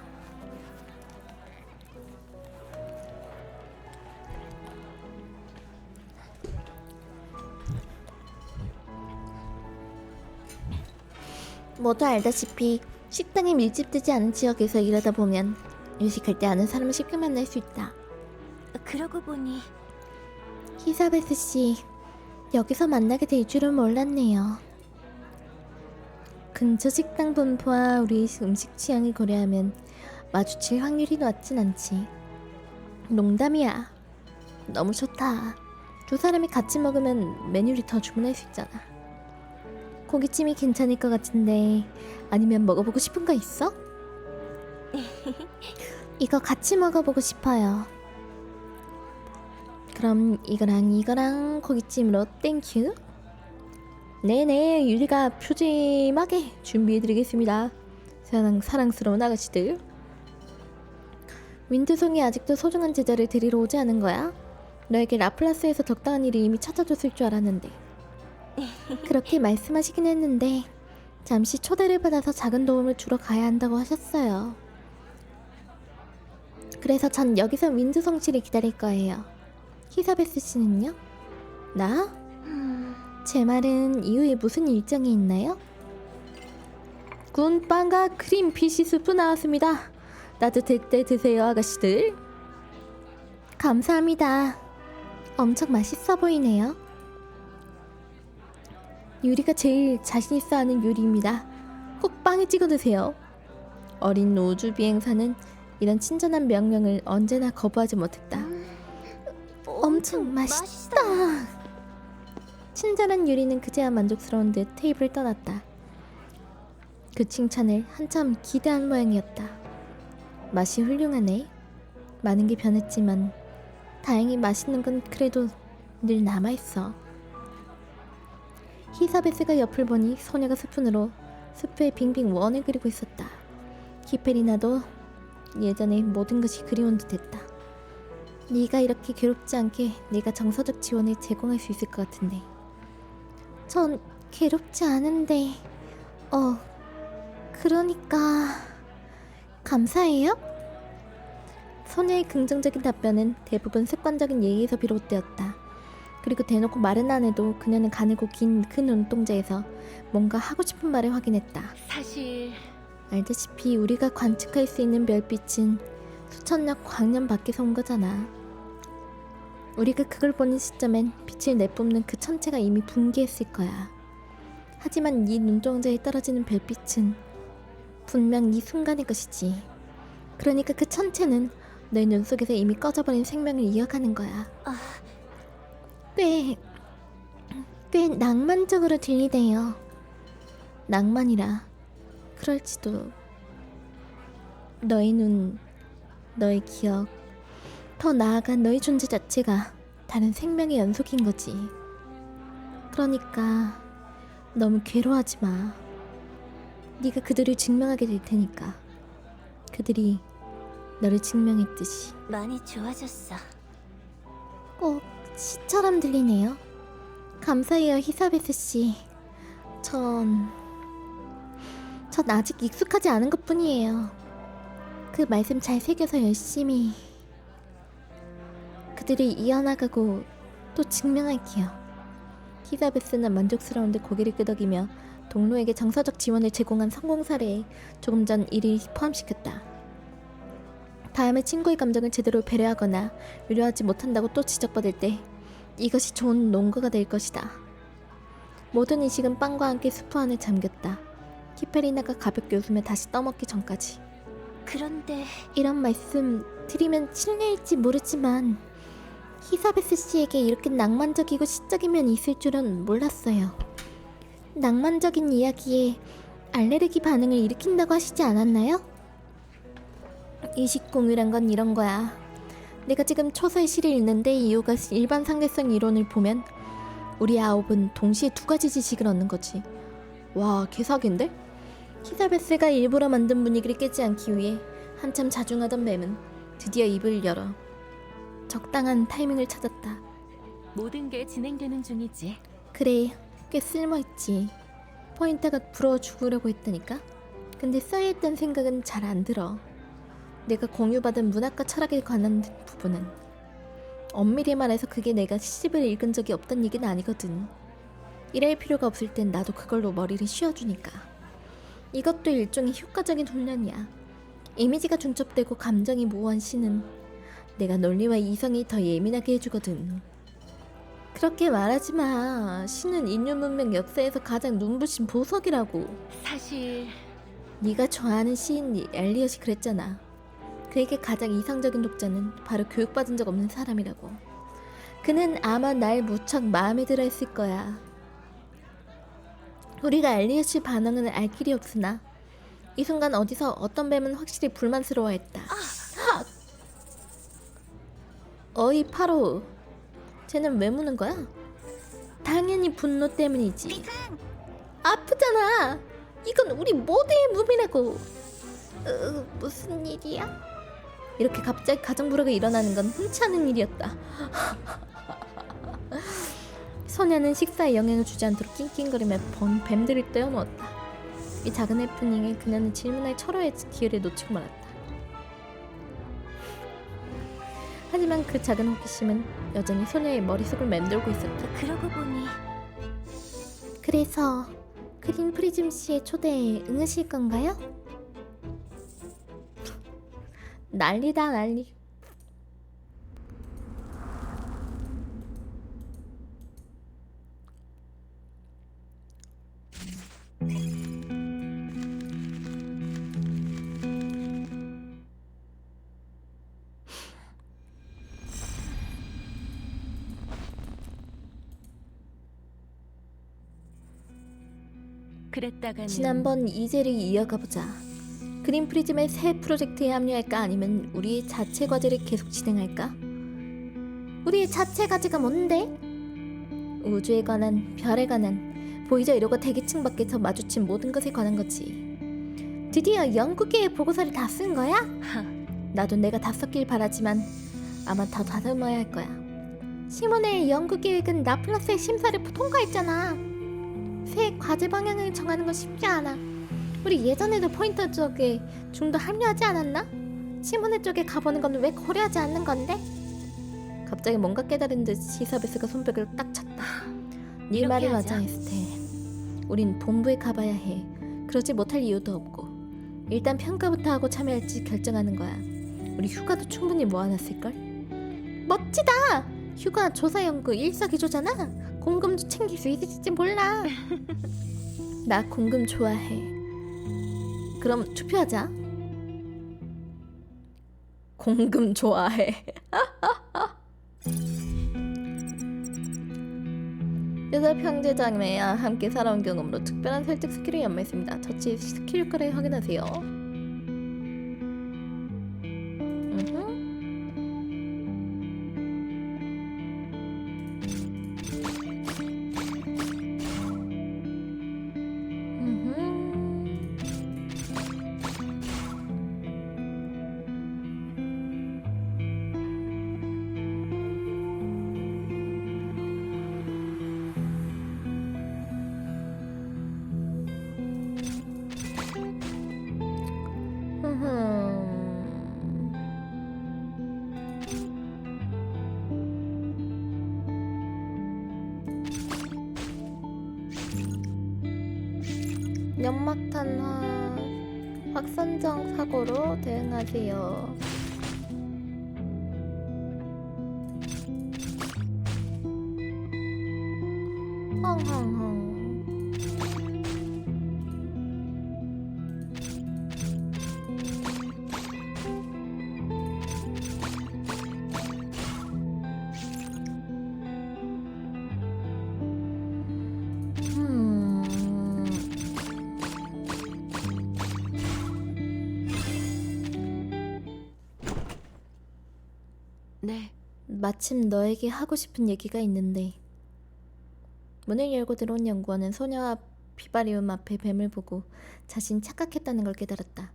Speaker 1: 모두 알다시피 식당이 밀집되지 않은 지역에서 일하다 보면 유식할 때 아는 사람을 쉽게 만날 수 있다.
Speaker 2: 그러고 보니
Speaker 1: 히사베스 씨, 여기서 만나게 될 줄은 몰랐네요. 근처 식당 분포와 우리 음식 취향을 고려하면 마주칠 확률이 낮진 않지. 농담이야. 너무 좋다. 두 사람이 같이 먹으면 메뉴를 더 주문할 수 있잖아. 고깃찜이 괜찮을 것 같은데 아니면 먹어보고 싶은 거 있어? 이거 같이 먹어보고 싶어요. 그럼 이거랑 고깃찜으로 땡큐. 네네, 유리가 푸짐하게 준비해드리겠습니다. 사랑스러운 아가씨들. 윈드송이 아직도 소중한 제자를 데리러 오지 않은 거야? 너에게 라플라스에서 적당한 일을 이미 찾아줬을 줄 알았는데. 그렇게 말씀하시긴 했는데 잠시 초대를 받아서 작은 도움을 주러 가야 한다고 하셨어요. 그래서 전 여기서 윈드송 씨를 기다릴 거예요. 히사베스 씨는요? 나? 제 말은 이후에 무슨 일정이 있나요? 군빵과 크림 피시 수프 나왔습니다. 따뜻할 때 드세요, 아가씨들. 감사합니다. 엄청 맛있어 보이네요. 유리가 제일 자신있어 하는 요리입니다. 꼭 빵에 찍어 드세요. 어린 우주 비행사는 이런 친절한 명령을 언제나 거부하지 못했다. 엄청 맛있다. 친절한 유리는 그제야 만족스러운 듯 테이블을 떠났다. 그 칭찬을 한참 기대한 모양이었다. 맛이 훌륭하네. 많은 게 변했지만 다행히 맛있는 건 그래도 늘 남아있어. 히사베스가 옆을 보니 소녀가 스푼으로 스프에 빙빙 원을 그리고 있었다. 키페리나도 예전에 모든 것이 그리운 듯했다. 네가 이렇게 괴롭지 않게 네가 정서적 지원을 제공할 수 있을 것 같은데. 전 괴롭지 않은데. 그러니까 감사해요? 소녀의 긍정적인 답변은 대부분 습관적인 예의에서 비롯되었다. 그리고 대놓고 말은 안 해도 그녀는 가늘고 긴 그 눈동자에서 뭔가 하고 싶은 말을 확인했다.
Speaker 2: 사실
Speaker 1: 알다시피 우리가 관측할 수 있는 별빛은 수천억 광년 밖에서 온 거잖아. 우리가 그걸 보는 시점엔 빛을 내뿜는 그 천체가 이미 붕괴했을 거야. 하지만 네 눈동자에 떨어지는 별빛은 분명 이 순간의 것이지. 그러니까 그 천체는 내 눈 속에서 이미 꺼져버린 생명을 이어가는 거야. 꽤 낭만적으로 들리네요. 낭만이라 그럴지도. 너의 눈, 너의 기억, 더 나아가 너의 존재 자체가 다른 생명의 연속인 거지. 그러니까 너무 괴로워하지 마. 네가 그들을 증명하게 될 테니까. 그들이 너를 증명했듯이.
Speaker 2: 많이 좋아졌어.
Speaker 1: 꼭 시처럼 들리네요. 감사해요, 히사베스 씨. 전 아직 익숙하지 않은 것뿐이에요. 그 말씀 잘 새겨서 열심히 그들을 이어나가고 또 증명할게요. 히사베스는 만족스러운 듯 고개를 끄덕이며 동료에게 정서적 지원을 제공한 성공 사례에 조금 전 일을 포함시켰다. 다음에 친구의 감정을 제대로 배려하거나 위로하지 못한다고 또 지적받을 때 이것이 좋은 논거가 될 것이다. 모든 인식은 빵과 함께 수프 안에 잠겼다. 키페리나가 가볍게 웃으며 다시 떠먹기 전까지.
Speaker 2: 그런데
Speaker 1: 이런 말씀 드리면 실례일지 모르지만 히사베스 씨에게 이렇게 낭만적이고 시적인 면이 있을 줄은 몰랐어요. 낭만적인 이야기에 알레르기 반응을 일으킨다고 하시지 않았나요? 이식 공유란 건 이런 거야. 내가 지금 초서의 시를 읽는데 이유가 일반 상대성 이론을 보면 우리 아홉은 동시에 두 가지 지식을 얻는 거지. 와, 개사기인데? 히사베스가 일부러 만든 분위기를 깨지 않기 위해 한참 자중하던 뱀은 드디어 입을 열어 적당한 타이밍을 찾았다.
Speaker 2: 모든 게 진행되는 중이지.
Speaker 1: 그래, 꽤 쓸모있지. 포인트가 부러워 죽으려고 했다니까? 근데 쌓여있던 생각은 잘 안 들어. 내가 공유받은 문학과 철학에 관한 부분은 엄밀히 말해서 그게 내가 시집을 읽은 적이 없단 얘기는 아니거든. 이럴 필요가 없을 땐 나도 그걸로 머리를 씌워주니까. 이것도 일종의 효과적인 훈련이야. 이미지가 중첩되고 감정이 모호한 신은 내가 논리와 이성이 더 예민하게 해주거든. 그렇게 말하지 마. 신은 인류 문명 역사에서 가장 눈부신 보석이라고.
Speaker 2: 사실
Speaker 1: 네가 좋아하는 시인 엘리엇이 그랬잖아. 그에게 가장 이상적인 독자는 바로 교육받은 적 없는 사람이라고. 그는 아마 날 무척 마음에 들어 했을 거야. 우리가 엘리엇의 반응을 알 길이 없으나 이 순간 어디서 어떤 뱀은 확실히 불만스러워했다. 어이 파로, 쟤는 왜 무는 거야? 당연히 분노 때문이지. 아프잖아. 이건 우리 모두의 몸이라고. 무슨 일이야? 이렇게 갑자기 가정불화가 일어나는 건 흔치 않은 일이었다. 소녀는 식사에 영향을 주지 않도록 낑낑거리며 뱀들을 떼어놓았다. 이 작은 해프닝에 그녀는 질문할 철호의 기회를 놓치고 말았다. 하지만 그 작은 호기심은 여전히 소녀의 머릿속을 맴돌고 있었다.
Speaker 2: 그러고 보니
Speaker 1: 그래서 그린 프리즘 씨의 초대에 응하실 건가요? 난리다 난리.
Speaker 2: 그랬다가는
Speaker 1: 지난번 이제를 이어가 보자. 그린 프리즘의 새 프로젝트에 합류할까 아니면 우리의 자체 과제를 계속 진행할까? 우리의 자체 과제가 뭔데? 우주에 관한, 별에 관한, 보이저 1호가 대기층 밖에서 마주친 모든 것에 관한 거지. 드디어 연구계의 보고서를 다 쓴 거야? 나도 내가 다 썼길 바라지만 아마 더 다듬어야 할 거야. 시몬의 연구 계획은 라플라스의 심사를 통과했잖아. 새 과제 방향을 정하는 건 쉽지 않아. 우리 예전에도 포인터 쪽에 좀 더 합류하지 않았나? 시몬의 쪽에 가보는 건 왜 고려하지 않는 건데? 갑자기 뭔가 깨달은 듯 시사베스가 손뼉을 딱 쳤다. 네 말이
Speaker 2: 하자.
Speaker 1: 맞아, 에스테. 우린 본부에 가봐야 해. 그러지 못할 이유도 없고. 일단 평가부터 하고 참여할지 결정하는 거야. 우리 휴가도 충분히 모아놨을걸? 멋지다! 휴가 조사 연구 일석이조잖아. 공금도 챙길 수 있을지 몰라. 나 공금 좋아해. 그럼 투표하자. 공금 좋아해. 여자 평제자매와 함께 살아온 경험으로 특별한 설득 스킬을 연마했습니다. 저치 스킬 효과를 확인하세요. 연막탄화 확선정 사고로 대응하세요. 헝헝헝.
Speaker 2: 네.
Speaker 1: 마침 너에게 하고 싶은 얘기가 있는데. 문을 열고 들어온 연구원은 소녀와 비바리움 앞에 뱀을 보고 자신 착각했다는 걸 깨달았다.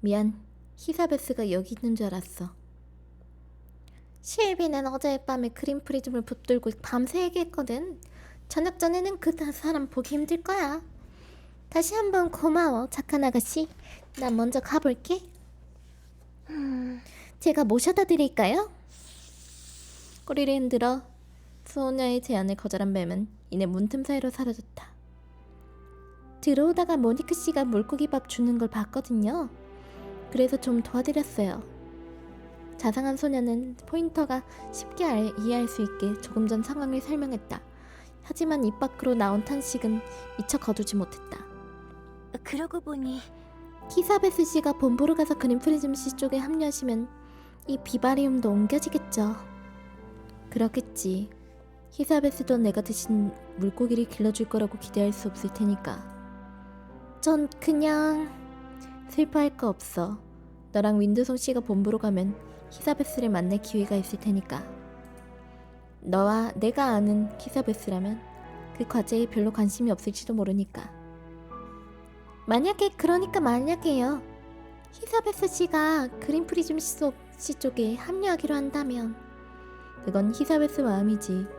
Speaker 1: 미안, 히사베스가 여기 있는 줄 알았어. 실비는 어젯밤에 그린 프리즘을 붙들고 밤새 얘기했거든. 저녁 전에는 그 사람 보기 힘들 거야. 다시 한번 고마워, 착한 아가씨. 난 먼저 가볼게. 제가 모셔다 드릴까요? 꼬리를 흔들어 소녀의 제안을 거절한 뱀은 이내 문틈 사이로 사라졌다. 들어오다가 모니크 씨가 물고기밥 주는 걸 봤거든요. 그래서 좀 도와드렸어요. 자상한 소녀는 포인터가 쉽게 이해할 수 있게 조금 전 상황을 설명했다. 하지만 입 밖으로 나온 탄식은 미처 거두지 못했다.
Speaker 2: 그러고 보니
Speaker 1: 키사베스 씨가 본부로 가서 그린 프리즘 씨 쪽에 합류하시면 이 비바리움도 옮겨지겠죠. 그렇겠지. 키사베스도 내가 대신 물고기를 길러줄 거라고 기대할 수 없을 테니까. 전 그냥 슬퍼할 거 없어. 너랑 윈드송 씨가 본부로 가면 키사베스를 만날 기회가 있을 테니까. 너와 내가 아는 키사베스라면 그 과제에 별로 관심이 없을지도 모르니까. 만약에요. 히사베스 씨가 그린 프리즘 씨 쪽에 합류하기로 한다면 그건 히사베스 마음이지.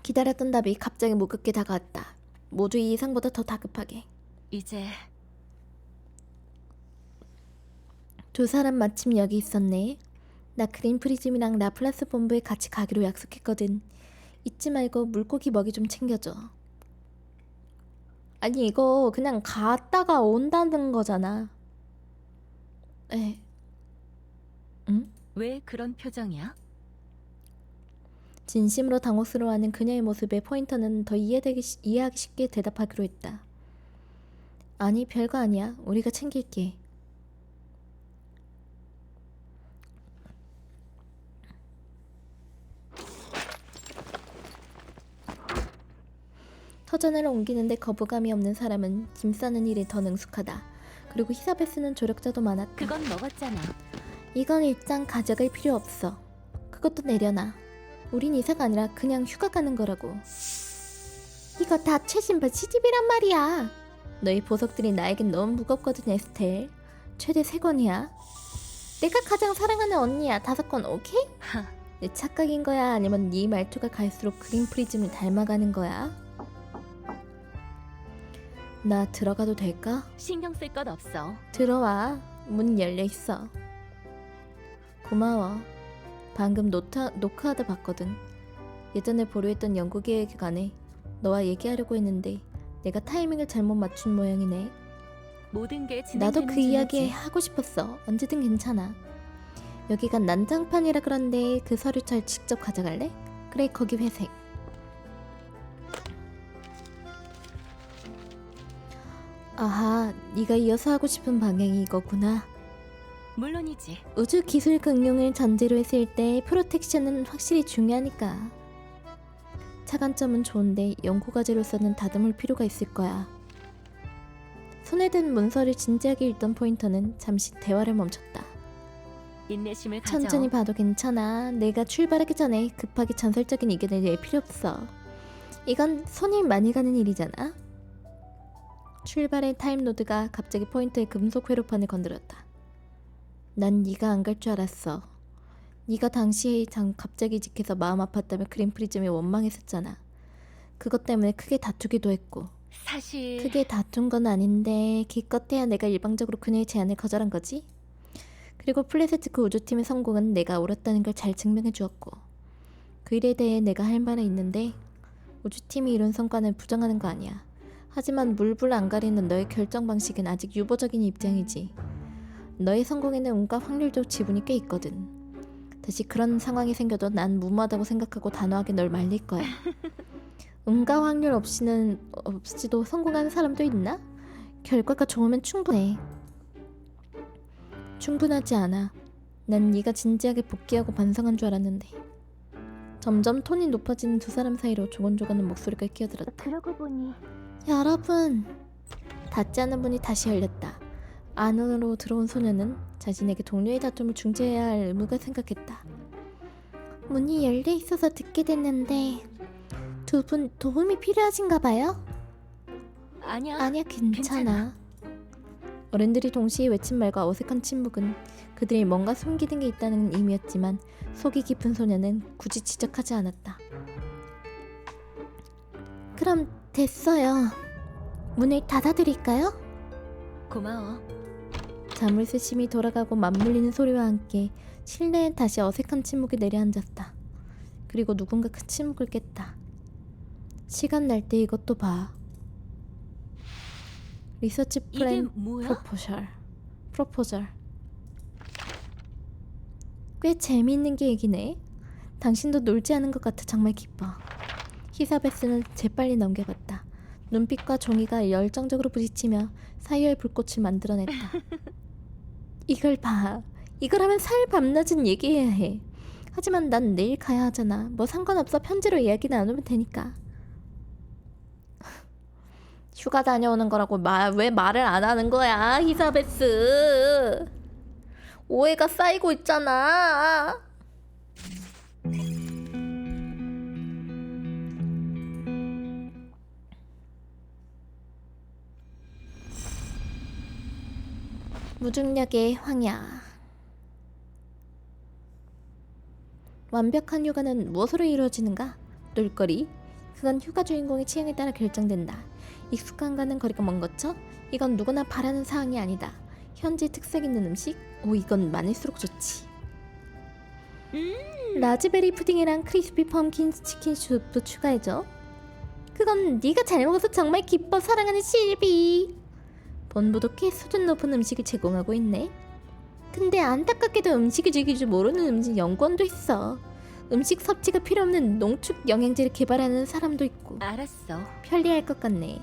Speaker 1: 기다렸던 답이 갑자기 무겁게 다가왔다. 모두 이 예상보다 더 다급하게.
Speaker 2: 이제
Speaker 1: 두 사람 마침 여기 있었네. 나 그린 프리즘이랑 라플라스 본부에 같이 가기로 약속했거든. 잊지 말고 물고기 먹이 좀 챙겨줘. 아니 이거 그냥 갔다가 온다는 거잖아. 에. 응?
Speaker 2: 왜 그런 표정이야?
Speaker 1: 진심으로 당혹스러워하는 그녀의 모습에 포인터는 더 이해하기 쉽게 대답하기로 했다. 아니 별거 아니야. 우리가 챙길게. 터전을 옮기는데 거부감이 없는 사람은 짐 싸는 일에 더 능숙하다. 그리고 히사베스는 조력자도 많았다.
Speaker 2: 그건 먹었잖아.
Speaker 1: 이건 일단 가져갈 필요 없어. 그것도 내려놔. 우린 이사가 아니라 그냥 휴가 가는 거라고. 이거 다 최신발 CDB란 말이야. 너희 보석들이 나에겐 너무 무겁거든 에스텔. 최대 3권이야. 내가 가장 사랑하는 언니야. 5권 오케이? 내 착각인 거야? 아니면 네 말투가 갈수록 그린 프리즘을 닮아가는 거야? 나 들어가도 될까?
Speaker 2: 신경 쓸 것 없어.
Speaker 1: 들어와. 문 열려있어. 고마워. 방금 노크하다 봤거든. 예전에 보류했던 연구 계획에 관해 너와 얘기하려고 했는데 내가 타이밍을 잘못 맞춘 모양이네.
Speaker 2: 모든 게
Speaker 1: 나도
Speaker 2: 진행되는
Speaker 1: 그
Speaker 2: 중이지.
Speaker 1: 이야기 하고 싶었어. 언제든 괜찮아. 여기가 난장판이라 그런데 그 서류철 직접 가져갈래? 그래 거기 회색. 아하, 네가 이어서 하고 싶은 방향이 이거구나.
Speaker 2: 물론이지.
Speaker 1: 우주 기술 응용을 전제로 했을 때 프로텍션은 확실히 중요하니까. 차관점은 좋은데 연구 과제로서는 다듬을 필요가 있을 거야. 손에 든 문서를 진지하게 읽던 포인터는 잠시 대화를 멈췄다.
Speaker 2: 인내심을 가져.
Speaker 1: 천천히 봐도 괜찮아. 내가 출발하기 전에 급하게 전설적인 의견을 낼 필요 없어. 이건 손이 많이 가는 일이잖아. 출발의 타임로드가 갑자기 포인터의 금속 회로판을 건드렸다. 난 네가 안 갈 줄 알았어. 네가 당시에 갑자기 직해서 마음 아팠다며 그린 프리즘에 원망했었잖아. 그것 때문에 크게 다투기도 했고.
Speaker 2: 사실
Speaker 1: 크게 다툰 건 아닌데 기껏해야 내가 일방적으로 그녀의 제안을 거절한 거지. 그리고 플레세트크 우주팀의 성공은 내가 옳았다는 걸 잘 증명해 주었고. 그 일에 대해 내가 할 말은 있는데 우주팀이 이룬 성과는 부정하는 거 아니야. 하지만 물불 안 가리는 너의 결정 방식은 아직 유보적인 입장이지. 너의 성공에는 운과 확률도 지분이 꽤 있거든. 다시 그런 상황이 생겨도 난 무모하다고 생각하고 단호하게 널 말릴 거야. 운과 확률 없이도 성공하는 사람도 있나? 결과가 좋으면 충분해. 충분하지 않아. 난 네가 진지하게 복귀하고 반성한 줄 알았는데. 점점 톤이 높아지는 두 사람 사이로 조곤조곤한 목소리가 끼어들었다.
Speaker 2: 그러고 보니
Speaker 1: 여러분. 닫지 않은 문이 다시 열렸다. 안으로 들어온 소녀는 자신에게 동료의 다툼을 중재해야 할 의무가 생각했다. 문이 열려 있어서 듣게 됐는데 두 분 도움이 필요하신가 봐요?
Speaker 2: 아니야.
Speaker 1: 괜찮아. 어른들이 동시에 외친 말과 어색한 침묵은 그들이 뭔가 숨기는 게 있다는 의미였지만 속이 깊은 소녀는 굳이 지적하지 않았다. 그럼 됐어요. 문을 닫아드릴까요?
Speaker 2: 고마워.
Speaker 1: 자물쇠심이 돌아가고 맞물리는 소리와 함께 실내엔 다시 어색한 침묵이 내려앉았다. 그리고 누군가 큰 침묵을 깼다. 시간 날 때 이것도 봐. 리서치
Speaker 2: 이게
Speaker 1: 플랜
Speaker 2: 뭐야?
Speaker 1: 프로포절. 꽤 재미있는 계획이네. 당신도 놀지 않은 것 같아 정말 기뻐. 히사베스는 재빨리 넘겨봤다. 눈빛과 종이가 열정적으로 부딪히며 사이의 불꽃을 만들어냈다. 이걸 봐. 이걸 하면 사일 밤낮은 얘기해야 해. 하지만 난 내일 가야 하잖아. 뭐 상관없어. 편지로 이야기 나누면 되니까. 휴가 다녀오는 거라고 왜 말을 안 하는 거야, 히사베스. 오해가 쌓이고 있잖아. 무중력의 황야. 완벽한 휴가는 무엇으로 이루어지는가? 놀거리. 그건 휴가 주인공의 취향에 따라 결정된다. 익숙함과는 거리가 먼 것처? 이건 누구나 바라는 사항이 아니다. 현지 특색 있는 음식? 오, 이건 많을수록 좋지. 라즈베리 푸딩이랑 크리스피 펌킨 치킨 슈프도 추가해줘. 그건 네가 잘 먹어서 정말 기뻐. 사랑하는 실비. 본부도 꽤 수준 높은 음식을 제공하고 있네. 근데 안타깝게도 음식을 즐길 줄 모르는 음식 연구원도 있어. 음식 섭취가 필요 없는 농축 영양제를 개발하는 사람도 있고.
Speaker 2: 알았어.
Speaker 1: 편리할 것 같네.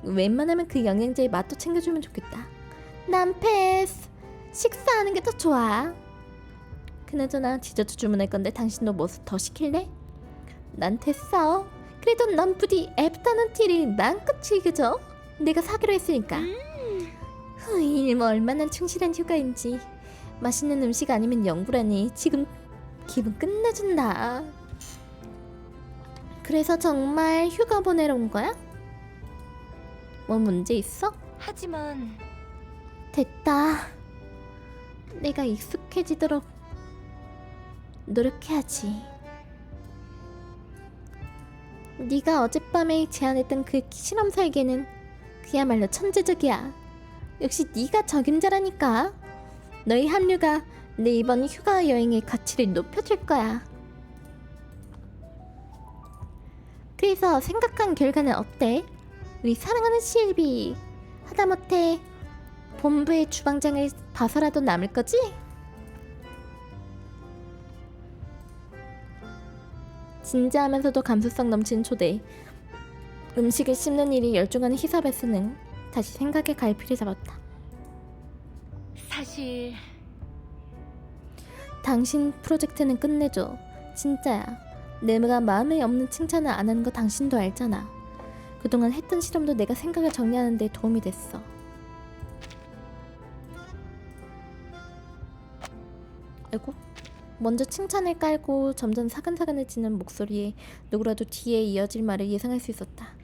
Speaker 1: 웬만하면 그 영양제의 맛도 챙겨주면 좋겠다. 난 패스. 식사하는 게 더 좋아. 그나저나 디저트 주문할 건데 당신도 뭐 더 시킬래? 난 됐어. 그래도 난 부디 애프터눈 티를 마음껏 즐겨줘. 내가 사기로 했으니까. 후이, 뭐 얼마나 충실한 휴가인지. 맛있는 음식 아니면 연구라니. 지금 기분 끝내준다. 그래서 정말 휴가 보내러 온 거야? 뭐 문제 있어?
Speaker 2: 하지만
Speaker 1: 됐다. 내가 익숙해지도록 노력해야지. 네가 어젯밤에 제안했던 그 실험 설계는 그야말로 천재적이야. 역시 네가 적임자라니까. 너희 합류가 내 이번 휴가 여행의 가치를 높여줄 거야. 그래서 생각한 결과는 어때? 우리 사랑하는 실비, 하다못해 본부의 주방장을 봐서라도 남을 거지? 진지하면서도 감수성 넘치는 초대. 음식을 씹는 일이 열중하는 히사베스는 다시 생각의 갈피를 잡았다.
Speaker 2: 사실
Speaker 1: 당신 프로젝트는 끝내줘. 진짜야. 내가 마음에 없는 칭찬을 안 하는 거 당신도 알잖아. 그동안 했던 실험도 내가 생각을 정리하는 데 도움이 됐어. 아이고. 먼저 칭찬을 깔고 점점 사근사근해지는 목소리에 누구라도 뒤에 이어질 말을 예상할 수 있었다.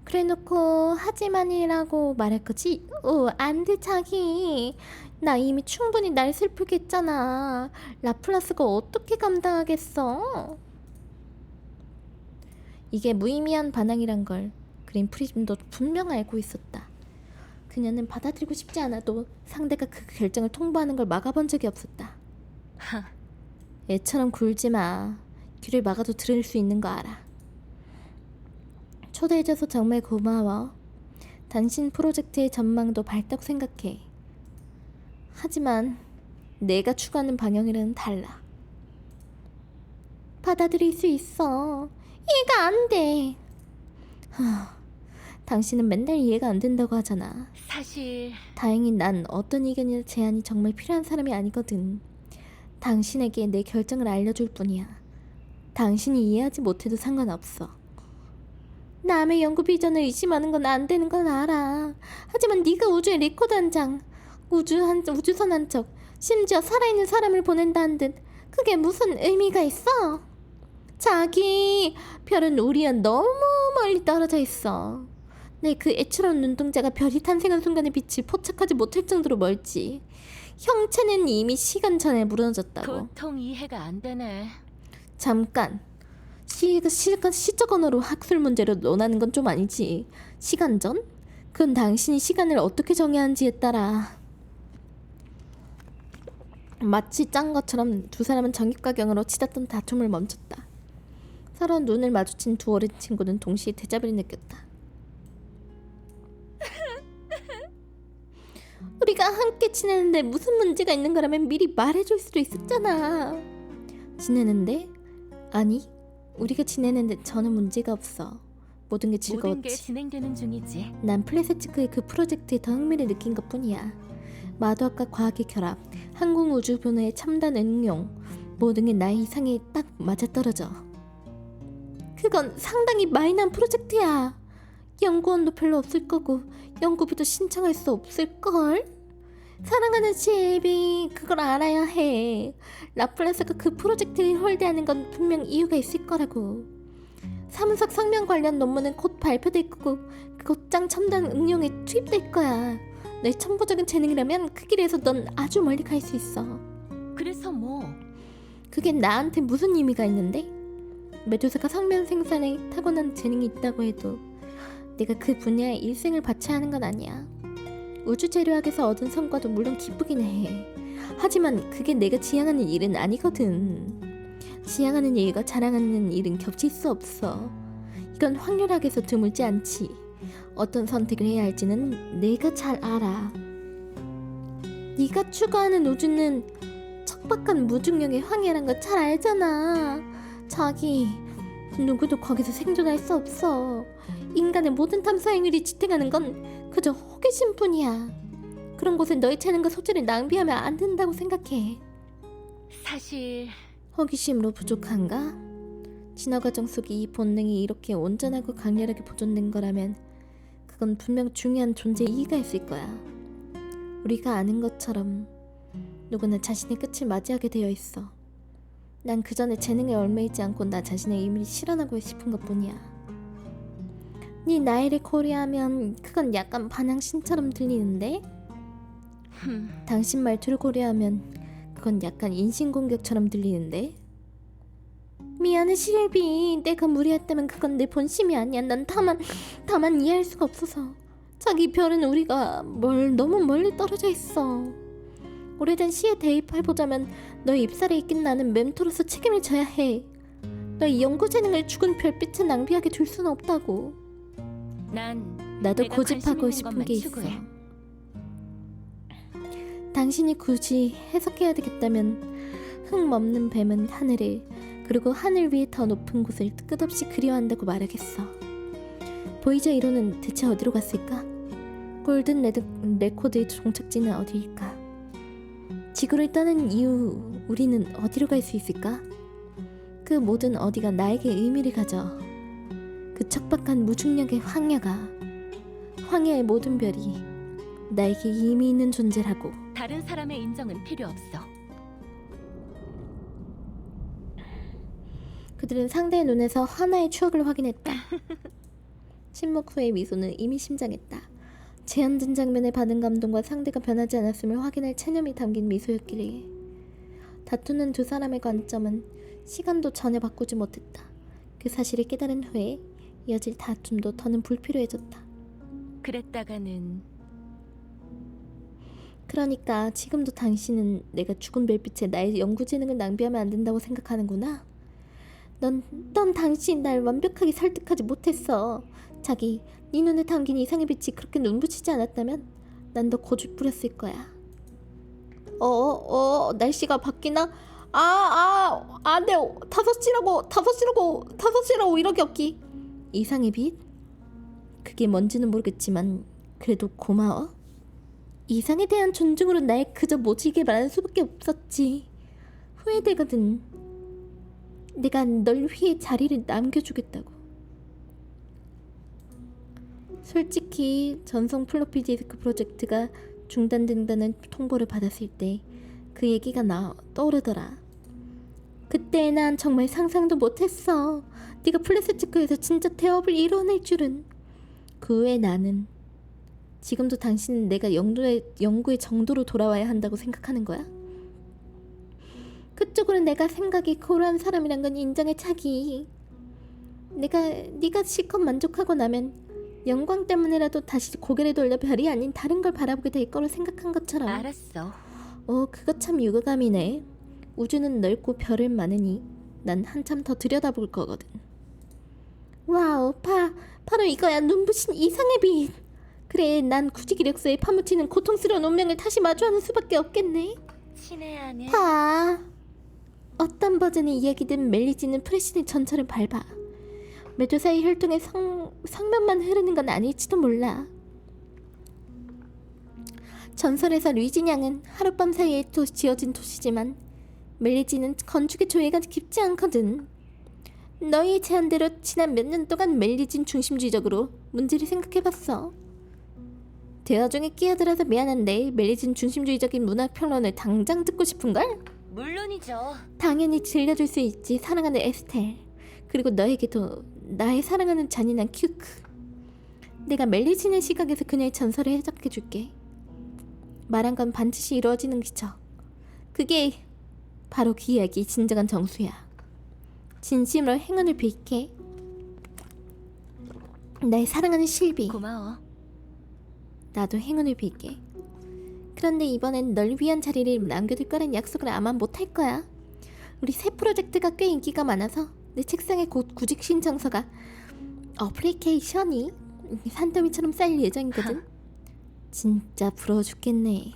Speaker 1: 그래놓고 하지만이라고 말할 거지? 안돼 자기. 나 이미 충분히 날 슬프게 했잖아. 라플라스가 어떻게 감당하겠어? 이게 무의미한 반항이란 걸 그린 프리즘도 분명 알고 있었다. 그녀는 받아들이고 싶지 않아도 상대가 그 결정을 통보하는 걸 막아본 적이 없었다. 애처럼 굴지 마. 귀를 막아도 들을 수 있는 거 알아. 초대해줘서 정말 고마워. 당신 프로젝트의 전망도 밝다고 생각해. 하지만 내가 추구하는 방향이랑은 달라. 받아들일 수 있어. 이해가 안 돼. 당신은 맨날 이해가 안 된다고 하잖아.
Speaker 2: 사실
Speaker 1: 다행히 난 어떤 의견이나 제안이 정말 필요한 사람이 아니거든. 당신에게 내 결정을 알려줄 뿐이야. 당신이 이해하지 못해도 상관없어. 남의 연구 비전을 의심하는 건 안 되는 건 알아. 하지만 네가 우주의 리코드 한 장, 우주선 한 척, 심지어 살아있는 사람을 보낸다는 듯 그게 무슨 의미가 있어? 자기, 별은 우리와 너무 멀리 떨어져 있어. 내 그 애처로운 눈동자가 별이 탄생한 순간의 빛을 포착하지 못할 정도로 멀지. 형체는 이미 시간 전에 무너졌다고.
Speaker 2: 도통 이해가 안 되네.
Speaker 1: 잠깐. 시적 언어로 학술 문제로 논하는 건 좀 아니지. 시간전? 그건 당신이 시간을 어떻게 정의하는지에 따라. 마치 짠 것처럼 두 사람은 정육각형으로 치닫던 다툼을 멈췄다. 서로 눈을 마주친 두 어린 친구는 동시에 대자비를 느꼈다. 우리가 함께 지내는데 무슨 문제가 있는 거라면 미리 말해줄 수도 있었잖아. 지내는데? 아니, 우리가 지내는데 전혀 문제가 없어. 모든 게 즐거웠지.
Speaker 2: 모든 게 진행되는 중이지.
Speaker 1: 난 플래스치크의 그 프로젝트에 더 흥미를 느낀 것뿐이야. 마도학과 과학의 결합, 항공우주분야의 첨단 응용, 모든 게 나의 이상에 딱 맞아떨어져. 그건 상당히 마이너한 프로젝트야. 연구원도 별로 없을 거고 연구비도 신청할 수 없을걸? 사랑하는 제비, 그걸 알아야 해. 라플라스가 그 프로젝트를 홀대하는 건 분명 이유가 있을 거라고. 사무석 성명 관련 논문은 곧 발표될 거고 곧장 첨단 응용에 투입될 거야. 너의 천부적인 재능이라면 그 길에서 넌 아주 멀리 갈 수 있어.
Speaker 2: 그래서 뭐?
Speaker 1: 그게 나한테 무슨 의미가 있는데? 메두사가 성면 생산에 타고난 재능이 있다고 해도 내가 그 분야에 일생을 바쳐야 하는 건 아니야. 우주재료학에서 얻은 성과도 물론 기쁘긴 해. 하지만 그게 내가 지향하는 일은 아니거든. 지향하는 일과 자랑하는 일은 겹칠 수 없어. 이건 확률학에서 드물지 않지. 어떤 선택을 해야 할지는 내가 잘 알아. 네가 추구하는 우주는 척박한 무중력의 황해란 거 잘 알잖아. 자기, 누구도 거기서 생존할 수 없어. 인간의 모든 탐사 행위를 지탱하는 건 그저 호기심뿐이야. 그런 곳에 너의 재능과 소질을 낭비하면 안 된다고 생각해.
Speaker 2: 사실
Speaker 1: 호기심으로 부족한가? 진화 과정 속에 이 본능이 이렇게 온전하고 강렬하게 보존된 거라면 그건 분명 중요한 존재 이의가 있을 거야. 우리가 아는 것처럼 누구나 자신의 끝을 맞이하게 되어 있어. 난 그 전에 재능에 얽매이지 않고 나 자신의 의미를 실현하고 싶은 것뿐이야. 네 나이를 고려하면 그건 약간 반항신처럼 들리는데? 당신 말투를 고려하면 그건 약간 인신공격처럼 들리는데? 미안해 실비, 내가 무리했다면 그건 내 본심이 아니야. 난 다만 이해할 수가 없어서. 자기 별은 우리가 너무 멀리 떨어져 있어. 오래된 시에 대입해보자면 너의 입살에 있긴 나는 멘토로서 책임을 져야 해. 너의 연구 재능을 죽은 별빛에 낭비하게 둘 수는 없다고.
Speaker 2: 난
Speaker 1: 나도
Speaker 2: 내가
Speaker 1: 고집하고
Speaker 2: 관심 있는
Speaker 1: 싶은
Speaker 2: 것만
Speaker 1: 게 있어.
Speaker 2: 추구해.
Speaker 1: 당신이 굳이 해석해야 되겠다면 흙먹는 뱀은 하늘을, 그리고 하늘 위에 더 높은 곳을 끝없이 그리워한다고 말하겠어. 보이저 1호는 대체 어디로 갔을까? 골든 레코드의 종착지는 어디일까? 지구를 떠난 이후 우리는 어디로 갈 수 있을까? 그 모든 어디가 나에게 의미를 가져. 그 척박한 무중력의 황야의 모든 별이 나에게 의미 있는 존재라고.
Speaker 2: 다른 사람의 인정은 필요 없어.
Speaker 1: 그들은 상대의 눈에서 하나의 추억을 확인했다. 침묵 후의 미소는 이미 심장했다. 재현된 장면에 받은 감동과 상대가 변하지 않았음을 확인할 체념이 담긴 미소였기에. 다투는 두 사람의 관점은 시간도 전혀 바꾸지 못했다. 그 사실을 깨달은 후에 이어질 다툼도 더는 불필요해졌다.
Speaker 2: 그랬다가는
Speaker 1: 그러니까 지금도 당신은 내가 죽은 별빛에 나의 연구 재능을 낭비하면 안 된다고 생각하는구나. 넌 당신 날 완벽하게 설득하지 못했어. 자기, 네 눈에 담긴 이상의 빛이 그렇게 눈부시지 않았다면 난 더 고집 부렸을 거야. 날씨가 바뀌나? 네, 5시라고 이러기 없기. 이상의 빛? 그게 뭔지는 모르겠지만 그래도 고마워. 이상에 대한 존중으로 날 그저 모지게 말하는 수밖에 없었지. 후회되거든. 내가 널 위해 자리를 남겨주겠다고. 솔직히 전송 플로피 디스크 프로젝트가 중단된다는 통보를 받았을 때 그 얘기가 떠오르더라. 그때 난 정말 상상도 못했어. 네가 플래스치크에서 진짜 태업을 이뤄낼 줄은. 그 후에 나는 지금도 당신은 내가 연구의 정도로 돌아와야 한다고 생각하는 거야? 그쪽으로 내가 생각이 고루한 사람이란 건 인정해 자기. 네가 실컷 만족하고 나면 영광 때문에라도 다시 고개를 돌려 별이 아닌 다른 걸 바라보게 될 거로 생각한 것처럼.
Speaker 2: 알았어.
Speaker 1: 그거 참 유감이네. 우주는 넓고 별은 많으니 난 한참 더 들여다볼 거거든. 와우, 바로 이거야. 눈부신 이상의 빛. 그래, 난 구직이력서에 파묻히는 고통스러운 운명을 다시 마주하는 수밖에 없겠네.
Speaker 2: 신의 안에
Speaker 1: 어떤 버전의 이야기든 멜리지는 프레신의 전철을 밟아. 메두사의 혈통에 성면만 흐르는 건 아닐지도 몰라. 전설에서 류진양은 하룻밤 사이에 지어진 도시지만 멜리지는 건축의 조예가 깊지 않거든. 너희의 제안대로 지난 몇 년 동안 멜리진 중심주의적으로 문제를 생각해봤어. 대화 중에 끼어들어서 미안한데 멜리진 중심주의적인 문화평론을 당장 듣고 싶은걸?
Speaker 2: 물론이죠.
Speaker 1: 당연히 들려줄 수 있지. 사랑하는 에스텔. 그리고 너에게도 나의 사랑하는 잔인한 큐크. 내가 멜리진의 시각에서 그녀의 전설을 해석해줄게. 말한 건 반드시 이루어지는 기적. 그게 바로 그 이야기의 진정한 정수야. 진심으로 행운을 빌게. 나의 사랑하는 실비.
Speaker 2: 고마워.
Speaker 1: 나도 행운을 빌게. 그런데 이번엔 널 위한 자리를 남겨둘 거란 약속을 아마 못할 거야. 우리 새 프로젝트가 꽤 인기가 많아서 내 책상에 곧 구직 신청서가 어플리케이션이 산더미처럼 쌓일 예정이거든. 진짜 부러워 죽겠네.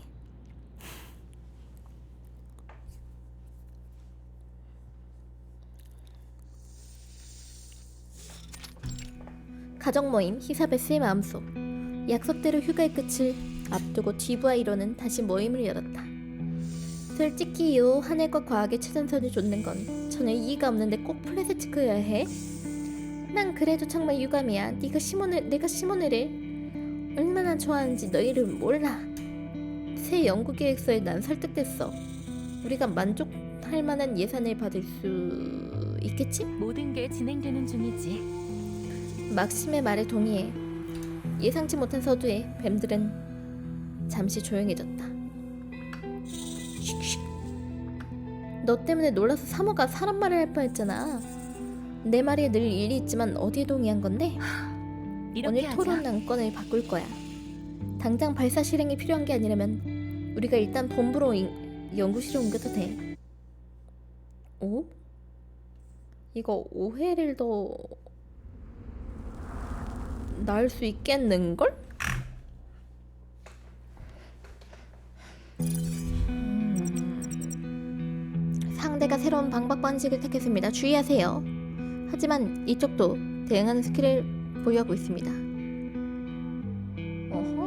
Speaker 1: 가족 모임 히사베스의 마음속. 약속대로 휴가의 끝을 앞두고 디브아이로는 다시 모임을 열었다. 솔직히 요 하늘과 과학의 최전선을 좇는 건 전혀 이해가 없는데 꼭 플랫에 찍어야 해? 난 그래도 정말 유감이야. 내가 시모네를 얼마나 좋아하는지 너희를 몰라. 새 연구계획서에 난 설득됐어. 우리가 만족할 만한 예산을 받을 수 있겠지?
Speaker 2: 모든 게 진행되는 중이지.
Speaker 1: 막심의 말에 동의해. 예상치 못한 서두에 뱀들은 잠시 조용해졌다. 슉슉. 너 때문에 놀라서 사모가 사람 말을 할 뻔했잖아. 내 말에 늘 일리 있지만 어디에 동의한 건데?
Speaker 2: 이렇게
Speaker 1: 오늘
Speaker 2: 하자.
Speaker 1: 토론 안건을 바꿀 거야. 당장 발사 실행이 필요한 게 아니라면 우리가 일단 본부로 연구실에 옮겨도 돼. 오? 이거 오해를 더 나을 수 있겠는걸? 상대가 새로운 방박 방식을 택했습니다. 주의하세요. 하지만 이쪽도 대응하는 스킬을 보유하고 있습니다. 어허.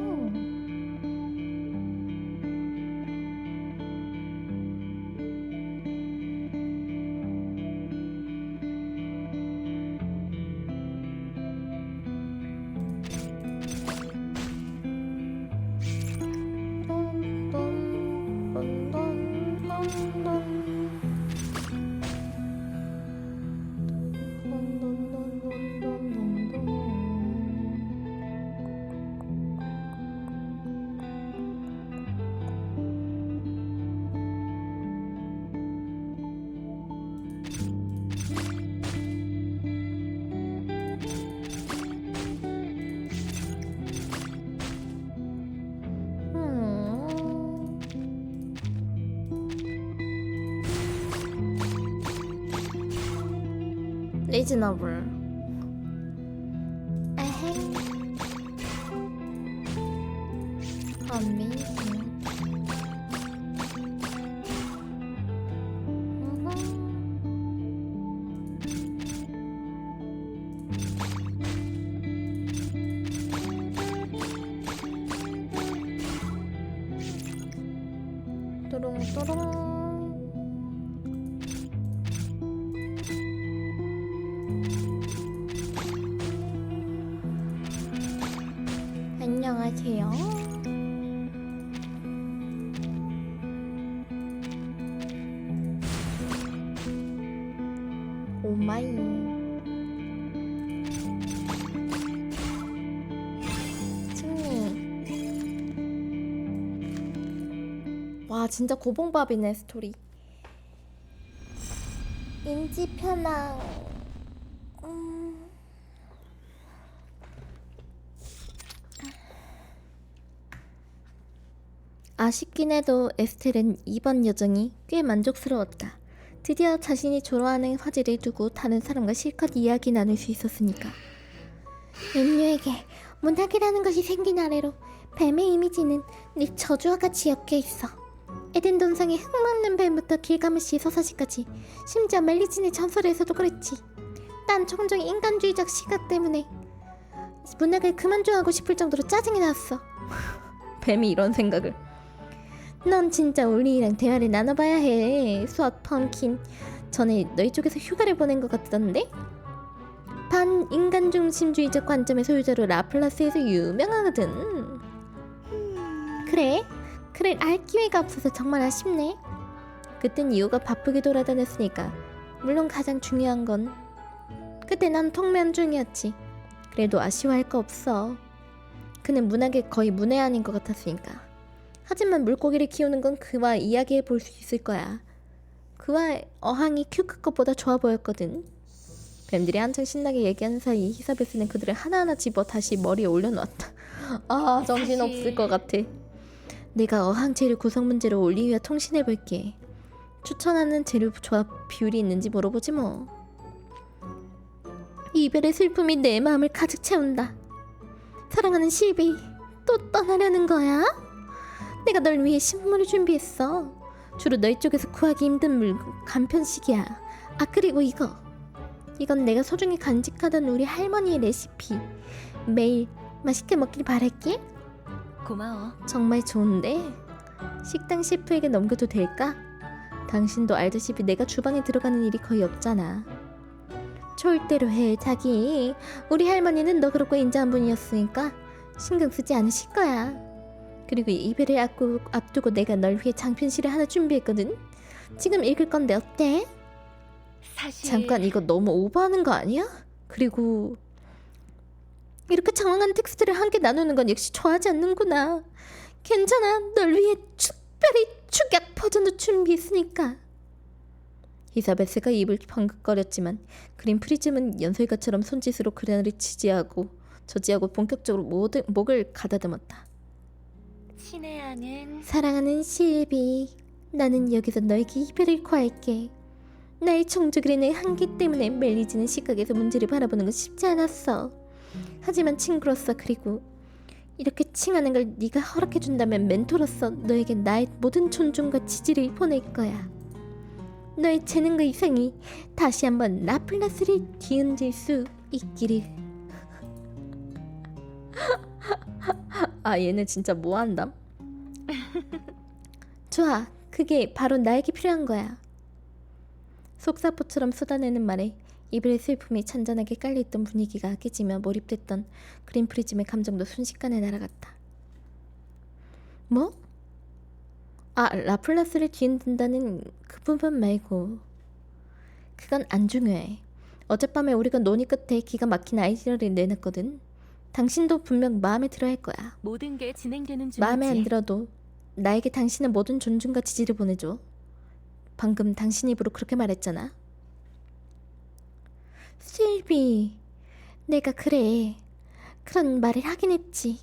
Speaker 1: 리즈너블. 에헤이. 어메이징. 또롱또롱. 안녕하세요. 오마이. 승리. 와, 진짜 고봉밥이네 스토리. 인지 편향. 아쉽긴 해도 에스텔은 이번 여정이 꽤 만족스러웠다. 드디어 자신이 좋아하는 화제를 두고 다른 사람과 실컷 이야기 나눌 수 있었으니까. 인류에게 문학이라는 것이 생긴 아래로 뱀의 이미지는 네 저주와 같이 엮여있어. 에덴 동상의 흙먹는 뱀부터 길가메시의 서사시까지, 심지어 멜리진의 전설에서도 그랬지. 난 종종 인간주의적 시각 때문에 문학을 그만 좋아하고 싶을 정도로 짜증이 났어. 뱀이 이런 생각을. 넌 진짜 울리랑 대화를 나눠봐야 해. 수학 펌킨. 전에 너희 쪽에서 휴가를 보낸 것 같던데? 반인간 중심주의적 관점의 소유자로 라플라스에서 유명하거든. 그래? 그를 알 기회가 없어서 정말 아쉽네. 그땐 이유가 바쁘게 돌아다녔으니까. 물론 가장 중요한 건 그때 난 통면 중이었지. 그래도 아쉬워할 거 없어. 그는 문학에 거의 문외한인 것 같았으니까. 하지만 물고기를 키우는 건 그와 이야기해 볼 수 있을 거야. 그와 어항이 큐크 것보다 좋아 보였거든. 뱀들이 한창 신나게 얘기하는 사이 히사베스는 그들을 하나하나 집어 다시 머리에 올려놓았다. 아, 정신없을 것 같아. 내가 어항 재료 구성 문제로 올리위와 통신해볼게. 추천하는 재료 조합 비율이 있는지 물어보지 뭐. 이별의 슬픔이 내 마음을 가득 채운다. 사랑하는 실비, 또 떠나려는 거야? 내가 널 위해 신문을 준비했어. 주로 너희 쪽에서 구하기 힘든 물건, 간편식이야. 아, 그리고 이건 내가 소중히 간직하던 우리 할머니의 레시피. 매일 맛있게 먹길 바랄게.
Speaker 2: 고마워.
Speaker 1: 정말 좋은데? 식당 셰프에게 넘겨도 될까? 당신도 알다시피 내가 주방에 들어가는 일이 거의 없잖아. 절대로 해, 자기. 우리 할머니는 너 그렇고 인자한 분이었으니까 신경 쓰지 않으실 거야. 그리고 이별을 앞두고 내가 널 위해 장편시를 하나 준비했거든. 지금 읽을 건데 어때?
Speaker 2: 사실
Speaker 1: 잠깐, 이거 너무 오버하는 거 아니야? 그리고 이렇게 장황한 텍스트를 함께 나누는 건 역시 좋아하지 않는구나. 괜찮아, 널 위해 특별히 축약 버전도 준비했으니까. 이사베스가 입을 펑긋거렸지만 그린 프리즘은 연설가처럼 손짓으로 그날을 저지하고 본격적으로 목을 가다듬었다.
Speaker 2: 친애하는
Speaker 1: 사랑하는 실비, 나는 여기서 너에게 이별을 구할게. 나의 종족이라는 한계 때문에 멜리지는 시각에서 문제를 바라보는 건 쉽지 않았어. 하지만 친구로서, 그리고 이렇게 칭하는 걸 네가 허락해준다면 멘토로서 너에게 나의 모든 존중과 지지를 보낼 거야. 너의 재능과 이상이 다시 한번 라플라스를 뒤흔들 수 있기를. 아, 얘네 진짜 뭐한담? 좋아, 그게 바로 나에게 필요한 거야. 속사포처럼 쏟아내는 말에 이별의 슬픔이 잔잔하게 깔려있던 분위기가 깨지며 몰입됐던 그린 프리즘의 감정도 순식간에 날아갔다. 뭐? 아, 라플라스를 뒤흔든다는 그 부분 말고. 그건 안 중요해. 어젯밤에 우리가 논의 끝에 기가 막힌 아이디어를 내놨거든. 당신도 분명 마음에 들어 할 거야.
Speaker 2: 모든 게 진행되는 중이지.
Speaker 1: 마음에 안 들어도 나에게 당신의 모든 존중과 지지를 보내줘. 방금 당신 입으로 그렇게 말했잖아. 실비, 내가 그런 말을 하긴 했지.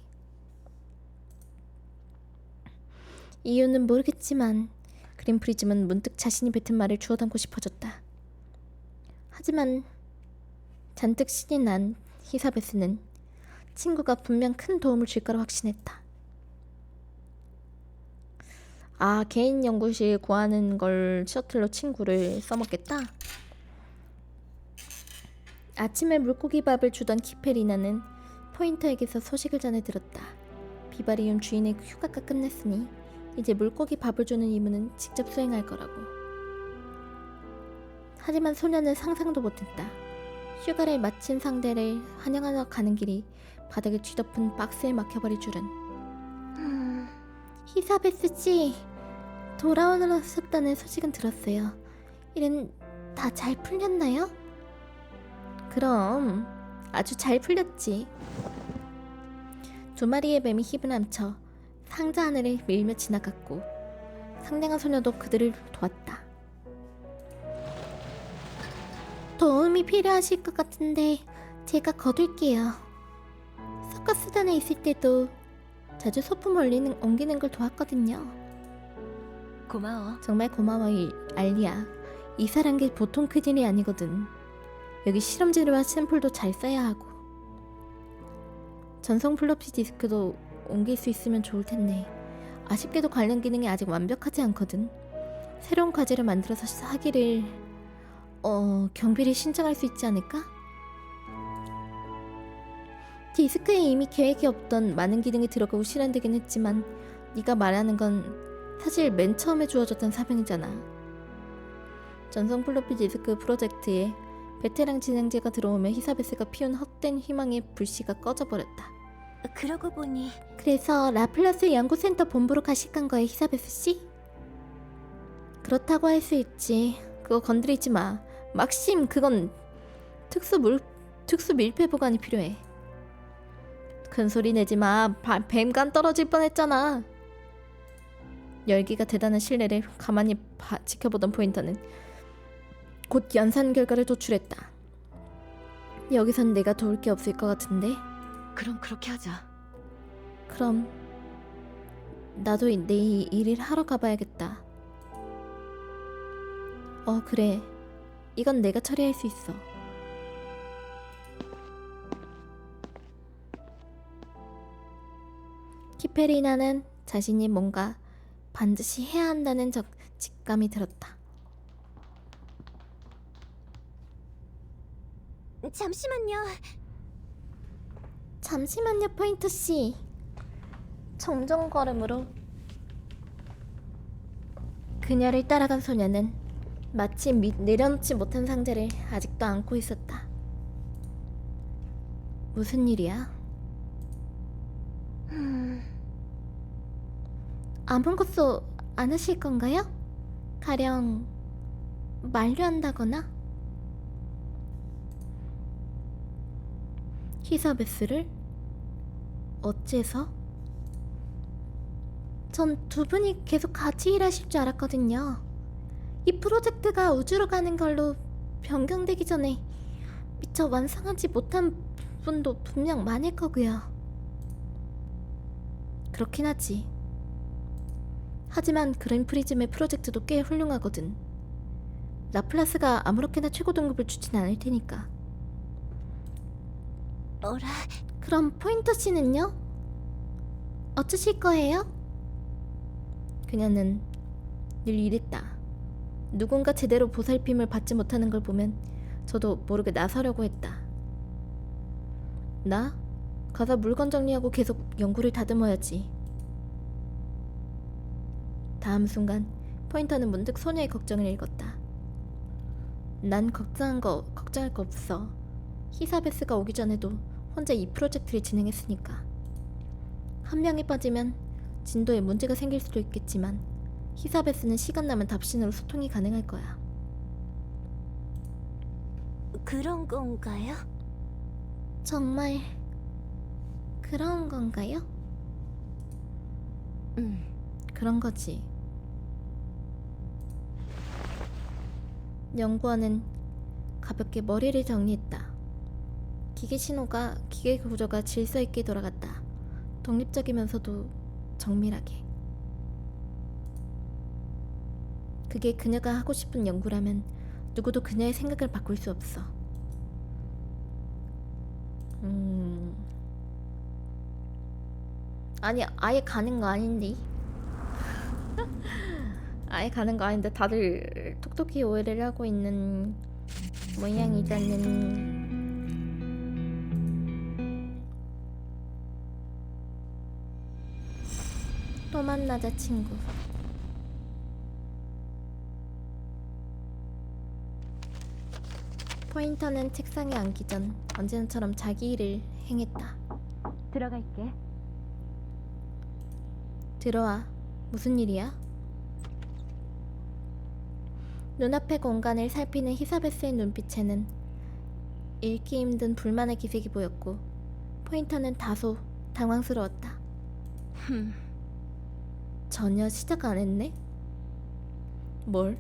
Speaker 1: 이유는 모르겠지만 그린 프리즘은 문득 자신이 뱉은 말을 주워 담고 싶어졌다. 하지만 잔뜩 신이 난 히사베스는 친구가 분명 큰 도움을 줄 거라 확신했다. 아, 개인 연구실 구하는 걸 셔틀로 친구를 써먹겠다. 아침에 물고기밥을 주던 키페리나는 포인터에게서 소식을 전해 들었다. 비바리움 주인의 휴가가 끝냈으니 이제 물고기 밥을 주는 임무는 직접 수행할 거라고. 하지만 소녀는 상상도 못했다. 휴가를 마친 상대를 환영하러 가는 길이 바닥에 뒤덮은 박스에 막혀버릴 줄은. 히사베스 씨, 돌아오셨다는 소식은 들었어요. 일은 다 잘 풀렸나요? 그럼 아주 잘 풀렸지. 두 마리의 뱀이 힘을 합쳐 상자 하늘을 밀며 지나갔고 상냥한 소녀도 그들을 도왔다. 도움이 필요하실 것 같은데 제가 거둘게요. 서커스단에 있을 때도 자주 소품 옮기는 걸 도왔거든요.
Speaker 2: 고마워.
Speaker 1: 정말 고마워 알리야. 이사란 게 보통 큰일이 아니거든. 여기 실험재료와 샘플도 잘 써야 하고. 전송 플로피 디스크도 옮길 수 있으면 좋을 텐데 아쉽게도 관련 기능이 아직 완벽하지 않거든. 새로운 과제를 만들어서 하기를 경비를 신청할 수 있지 않을까? 디스크에 이미 계획이 없던 많은 기능이 들어가고 실현되긴 했지만 네가 말하는 건 사실 맨 처음에 주어졌던 사명이잖아. 전송 플로피 디스크 프로젝트에 베테랑 진행자가 들어오며 히사베스가 피운 헛된 희망의 불씨가 꺼져버렸다.
Speaker 2: 그러고 보니
Speaker 1: 그래서 라플라스 연구센터 본부로 가식한 거야, 히사베스 씨? 그렇다고 할 수 있지. 그거 건드리지 마. 막심, 그건 특수 밀폐 보관이 필요해. 큰 소리 내지 마. 뱀간 떨어질 뻔했잖아. 열기가 대단한 신뢰를 가만히 지켜보던 포인터는 곧 연산 결과를 도출했다. 여기선 내가 도울 게 없을 것 같은데.
Speaker 2: 그럼 그렇게 하자.
Speaker 1: 그럼 나도 내일 일을 하러 가봐야겠다. 그래. 이건 내가 처리할 수 있어. 키페리나는 자신이 뭔가 반드시 해야 한다는 직감이 들었다. 잠시만요, 포인터 씨. 정정 걸음으로 그녀를 따라간 소녀는 마치 내려놓지 못한 상자를 아직도 안고 있었다. 무슨 일이야? 아무것도 안 하실 건가요? 가령 만류한다거나? 히사베스를? 어째서? 전 두 분이 계속 같이 일하실 줄 알았거든요. 이 프로젝트가 우주로 가는 걸로 변경되기 전에 미처 완성하지 못한 부분도 분명 많을 거고요. 그렇긴 하지. 하지만 그린 프리즘의 프로젝트도 꽤 훌륭하거든. 라플라스가 아무렇게나 최고 등급을 주진 않을 테니까.
Speaker 2: 어라?
Speaker 1: 그럼 포인터 씨는요? 어쩌실 거예요? 그녀는 늘 이랬다. 누군가 제대로 보살핌을 받지 못하는 걸 보면 저도 모르게 나서려고 했다. 나? 가서 물건 정리하고 계속 연구를 다듬어야지. 다음 순간 포인터는 문득 소녀의 걱정을 읽었다. 난 걱정할 거 없어. 히사베스가 오기 전에도 혼자 이 프로젝트를 진행했으니까. 한 명이 빠지면 진도에 문제가 생길 수도 있겠지만 히사베스는 시간 나면 답신으로 소통이 가능할 거야.
Speaker 2: 그런 건가요?
Speaker 1: 정말 그런 건가요? 그런 거지. 연구원은 가볍게 머리를 정리했다. 기계 구조가 질서 있게 돌아갔다. 독립적이면서도 정밀하게. 그게 그녀가 하고 싶은 연구라면 누구도 그녀의 생각을 바꿀 수 없어. 아니, 아예 가는 거 아닌데. 아예 가는 거 아닌데 다들 톡톡히 오해를 하고 있는 모양이라는. 또 만나자, 친구. 포인터는 책상에 앉기 전 언제나처럼 자기 일을 행했다.
Speaker 2: 들어갈게.
Speaker 1: 들어와. 무슨 일이야? 눈앞의 공간을 살피는 히사베스의 눈빛에는 읽기 힘든 불만의 기색이 보였고 포인터는 다소 당황스러웠다. 전혀 시작 안 했네? 뭘?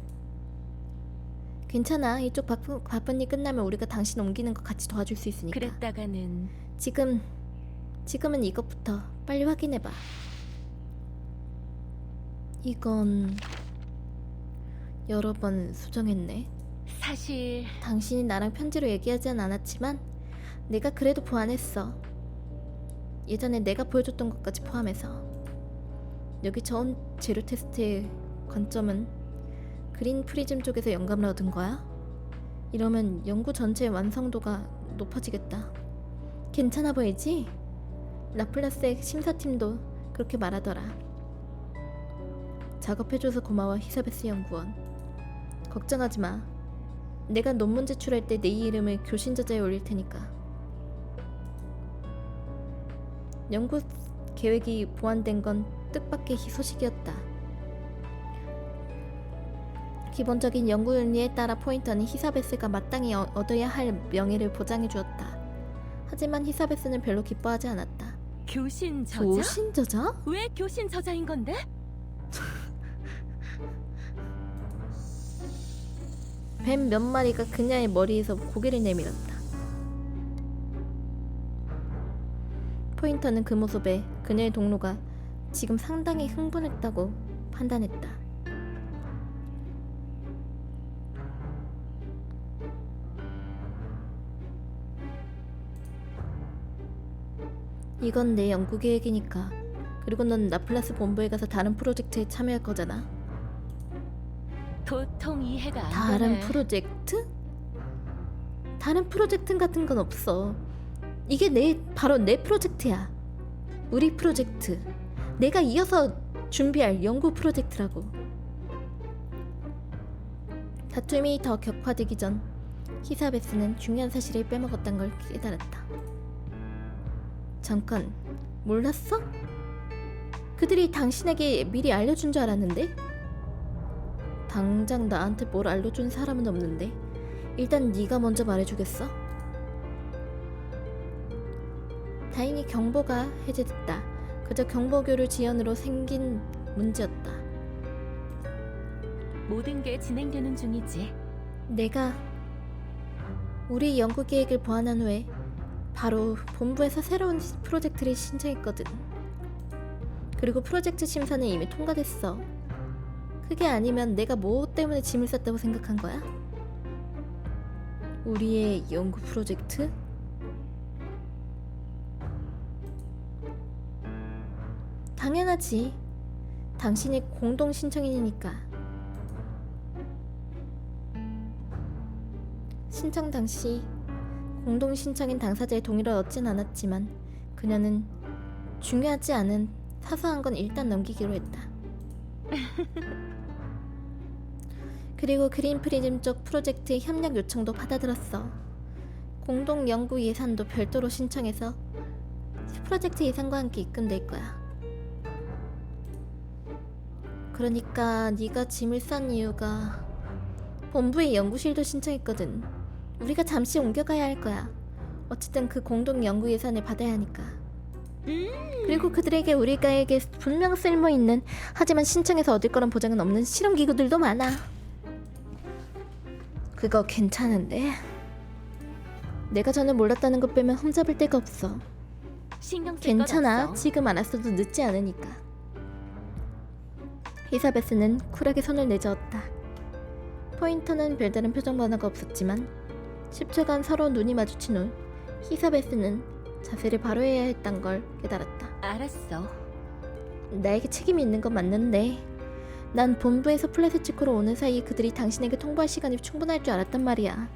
Speaker 1: 괜찮아. 이쪽 바쁜 일 끝나면 우리가 당신 옮기는 거 같이 도와줄 수 있으니까.
Speaker 2: 그랬다가는
Speaker 1: 지금 지금은 이것부터 빨리 확인해봐. 이건 여러 번 수정했네.
Speaker 2: 사실
Speaker 1: 당신이 나랑 편지로 얘기하진 않았지만 내가 그래도 보완했어. 예전에 내가 보여줬던 것까지 포함해서. 여기 저온 재료 테스트의 관점은 그린 프리즘 쪽에서 영감을 얻은 거야? 이러면 연구 전체의 완성도가 높아지겠다. 괜찮아 보이지? 라플라스의 심사팀도 그렇게 말하더라. 작업해줘서 고마워, 히사베스 연구원. 걱정하지 마. 내가 논문 제출할 때 내 이름을 교신 저자에 올릴 테니까. 연구 계획이 보완된 건 뜻밖의 희소식이었다. 기본적인 연구 윤리에 따라 포인터는 히사베스가 마땅히 얻어야 할 명예를 보장해 주었다. 하지만 히사베스는 별로 기뻐하지 않았다.
Speaker 2: 교신 저자?
Speaker 1: 교신 저자?
Speaker 2: 왜 교신 저자인 건데?
Speaker 1: 뱀 몇 마리가 그녀의 머리에서 고개를 내밀었다. 포인터는 그 모습에 그녀의 동료가 지금 상당히 흥분했다고 판단했다. 이건 내 연구 계획이니까. 그리고 넌 라플라스 본부에 가서 다른 프로젝트에 참여할 거잖아.
Speaker 2: 도통 이해가 안
Speaker 1: 다른
Speaker 2: 되네.
Speaker 1: 프로젝트? 다른 프로젝트 같은 건 없어. 이게 바로 내 프로젝트야. 우리 프로젝트. 내가 이어서 준비할 연구 프로젝트라고. 다툼이 더 격화되기 전 히사베스는 중요한 사실을 빼먹었던 걸 깨달았다. 잠깐, 몰랐어? 그들이 당신에게 미리 알려준 줄 알았는데? 당장 나한테 뭘 알려준 사람은 없는데 일단 네가 먼저 말해주겠어? 다행히 경보가 해제됐다. 그저 경보교류 지연으로 생긴 문제였다.
Speaker 2: 모든 게 진행되는 중이지.
Speaker 1: 내가 우리 연구 계획을 보완한 후에 바로 본부에서 새로운 프로젝트를 신청했거든. 그리고 프로젝트 심사는 이미 통과됐어. 그게 아니면 내가 뭐 때문에 짐을 쌌다고 생각한 거야? 우리의 연구 프로젝트? 당연하지. 당신이 공동 신청인이니까. 신청 당시 공동 신청인 당사자의 동의를 얻진 않았지만 그녀는 중요하지 않은 사소한 건 일단 넘기기로 했다. 그리고 그린 프리즘 쪽 프로젝트의 협력 요청도 받아들었어. 공동 연구 예산도 별도로 신청해서 프로젝트 예산과 함께 입금될 거야. 그러니까 네가 짐을 싼 이유가 본부의 연구실도 신청했거든. 우리가 잠시 옮겨가야 할 거야. 어쨌든 그 공동 연구 예산을 받아야 하니까. 그리고 그들에게 우리가에게 분명 쓸모있는 하지만 신청해서 얻을 거란 보장은 없는 실험 기구들도 많아. 그거 괜찮은데? 내가 전에 몰랐다는 것 빼면 흠잡을 데가 없어.
Speaker 2: 신경 쓸 건
Speaker 1: 괜찮아.
Speaker 2: 없어.
Speaker 1: 지금 알았어도 늦지 않으니까. 히사베스는 쿨하게 손을 내저었다. 포인터는 별다른 표정 변화가 없었지만 10초간 서로 눈이 마주친 후 히사베스는 자세를 바로 해야 했던 걸 깨달았다.
Speaker 2: 알았어.
Speaker 1: 나에게 책임이 있는 건 맞는데 난 본부에서 플래스치코로 오는 사이 그들이 당신에게 통보할 시간이 충분할 줄 알았단 말이야.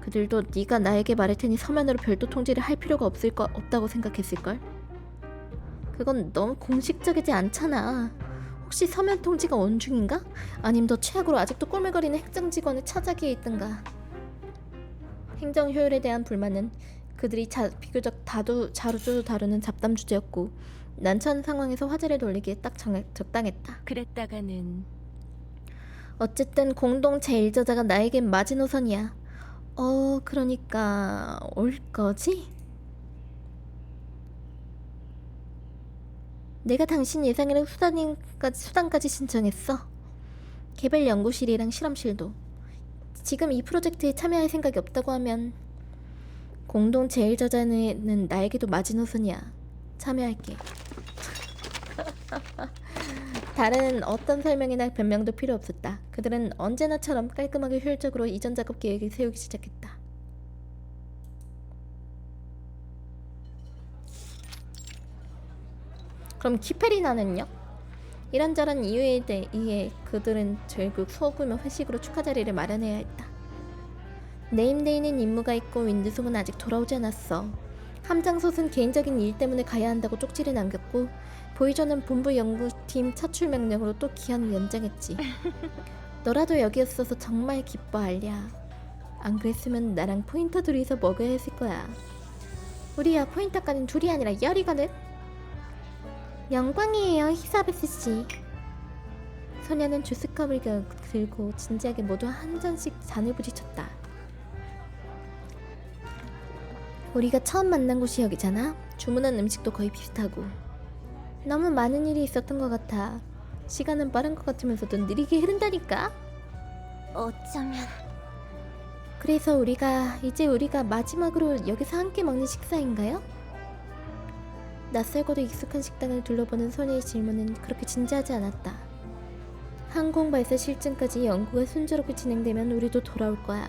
Speaker 1: 그들도 네가 나에게 말할 테니 서면으로 별도 통지를 할 필요가 없다고 생각했을걸? 그건 너무 공식적이지 않잖아. 혹시 서면 통지가 온 중인가? 아님 더 최악으로 아직도 꼬물거리는 행정직원의 차자기에 있던가. 행정 효율에 대한 불만은 그들이 비교적 자주도 다루는 잡담 주제였고 난처한 상황에서 화제를 돌리기에 딱 적당했다.
Speaker 2: 그랬다가는
Speaker 1: 어쨌든 공동 제1저자가 나에겐 마지노선이야. 그러니까 올 거지? 내가 당신 예상이랑 수당까지 신청했어. 개발 연구실이랑 실험실도. 지금 이 프로젝트에 참여할 생각이 없다고 하면 공동 제일 저자는 나에게도 마지노선이야. 참여할게. 다른 어떤 설명이나 변명도 필요 없었다. 그들은 언제나처럼 깔끔하게 효율적으로 이전 작업 계획을 세우기 시작했다. 그럼 키페리나는요? 이런저런 이유에 의해 그들은 결국 소규모 회식으로 축하 자리를 마련해야 했다. 네임데이는 임무가 있고 윈드속은 아직 돌아오지 않았어. 함장솥은 개인적인 일 때문에 가야 한다고 쪽지를 남겼고 보이저는 본부 연구팀 차출 명령으로 또 기한을 연장했지. 너라도 여기였어서 정말 기뻐, 알리야. 안 그랬으면 나랑 포인터 둘이서 먹어야 했을 거야. 우리야 포인터까지는 둘이 아니라 열이거든. 영광이에요, 히사베스 씨. 소녀는 주스컵을 들고 진지하게 모두 한 잔씩 잔을 부딪혔다. 우리가 처음 만난 곳이 여기잖아. 주문한 음식도 거의 비슷하고. 너무 많은 일이 있었던 것 같아. 시간은 빠른 것 같으면서도 느리게 흐른다니까.
Speaker 2: 어쩌면
Speaker 1: 그래서 이제 우리가 마지막으로 여기서 함께 먹는 식사인가요? 낯설고도 익숙한 식당을 둘러보는 소녀의 질문은 그렇게 진지하지 않았다. 항공 발사 실증까지 연구가 순조롭게 진행되면 우리도 돌아올 거야.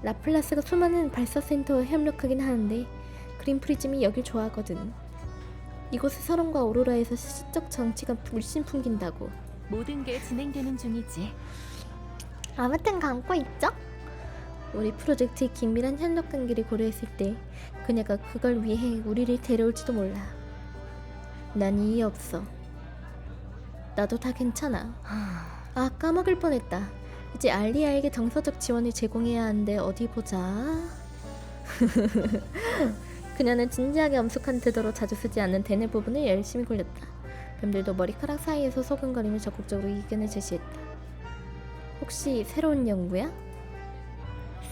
Speaker 1: 라플라스가 수많은 발사센터와 협력하긴 하는데 그린 프리즘이 여길 좋아하거든. 이곳의 서론과 오로라에서 시적 정치가 물씬 풍긴다고.
Speaker 2: 모든 게 진행되는 중이지.
Speaker 1: 아무튼 감고 있죠? 우리 프로젝트의 긴밀한 협력 관계를 고려했을 때 그녀가 그걸 위해 우리를 데려올지도 몰라. 난 이해 없어. 나도 다 괜찮아. 아, 까먹을 뻔했다. 이제 알리아에게 정서적 지원을 제공해야 하는데 어디 보자. 그녀는 진지하게 엄숙한 태도로 자주 쓰지 않는 대뇌 부분을 열심히 굴렸다. 뱀들도 머리카락 사이에서 소근거리며 적극적으로 의견을 제시했다. 혹시 새로운 연구야?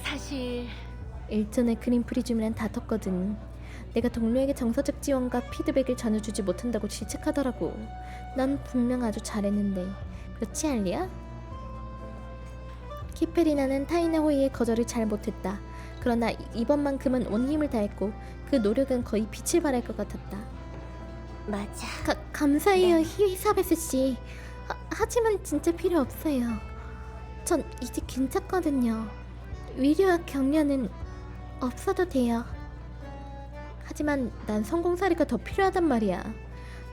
Speaker 2: 사실
Speaker 1: 일전에 그린 프리즘이랑 다퉜거든. 내가 동료에게 정서적 지원과 피드백을 전해주지 못한다고 질책하더라고. 난 분명 아주 잘했는데. 그렇지, 알리야? 키페리나는 타이나 호이의 거절을 잘 못했다. 그러나 이번만큼은 온 힘을 다했고 그 노력은 거의 빛을 발할 것 같았다.
Speaker 2: 맞아.
Speaker 1: 감사해요, 히사베스 씨. 하지만 진짜 필요 없어요. 전 이제 괜찮거든요. 위로와 격려는 없어도 돼요. 하지만 난 성공 사례가 더 필요하단 말이야.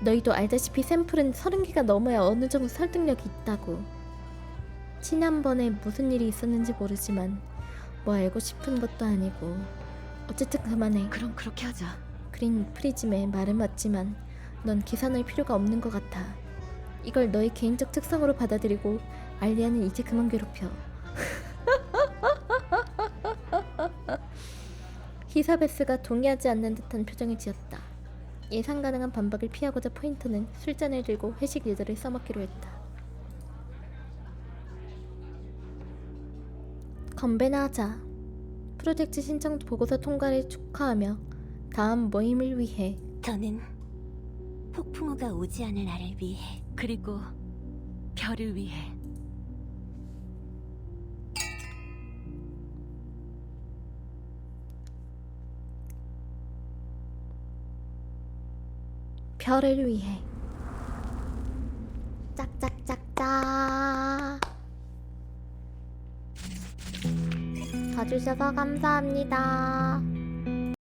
Speaker 1: 너희도 알다시피 샘플은 30개가 넘어야 어느 정도 설득력이 있다고. 지난번에 무슨 일이 있었는지 모르지만 뭐 알고 싶은 것도 아니고. 어쨌든 그만해.
Speaker 2: 그럼 그렇게 하자.
Speaker 1: 그린 프리즘의 말은 맞지만 넌 계산할 필요가 없는 것 같아. 이걸 너의 개인적 특성으로 받아들이고 알리아는 이제 그만 괴롭혀. 히사베스가 동의하지 않는 듯한 표정을 지었다. 예상 가능한 반박을 피하고자 포인터는 술잔을 들고 회식 예절을 써먹기로 했다. 건배나 하자. 프로젝트 신청 보고서 통과를 축하하며 다음 모임을 위해.
Speaker 2: 저는 폭풍우가 오지 않을 날을 위해, 그리고 별을 위해.
Speaker 1: 별을 위해. 짝짝짝짝. 봐주셔서 감사합니다.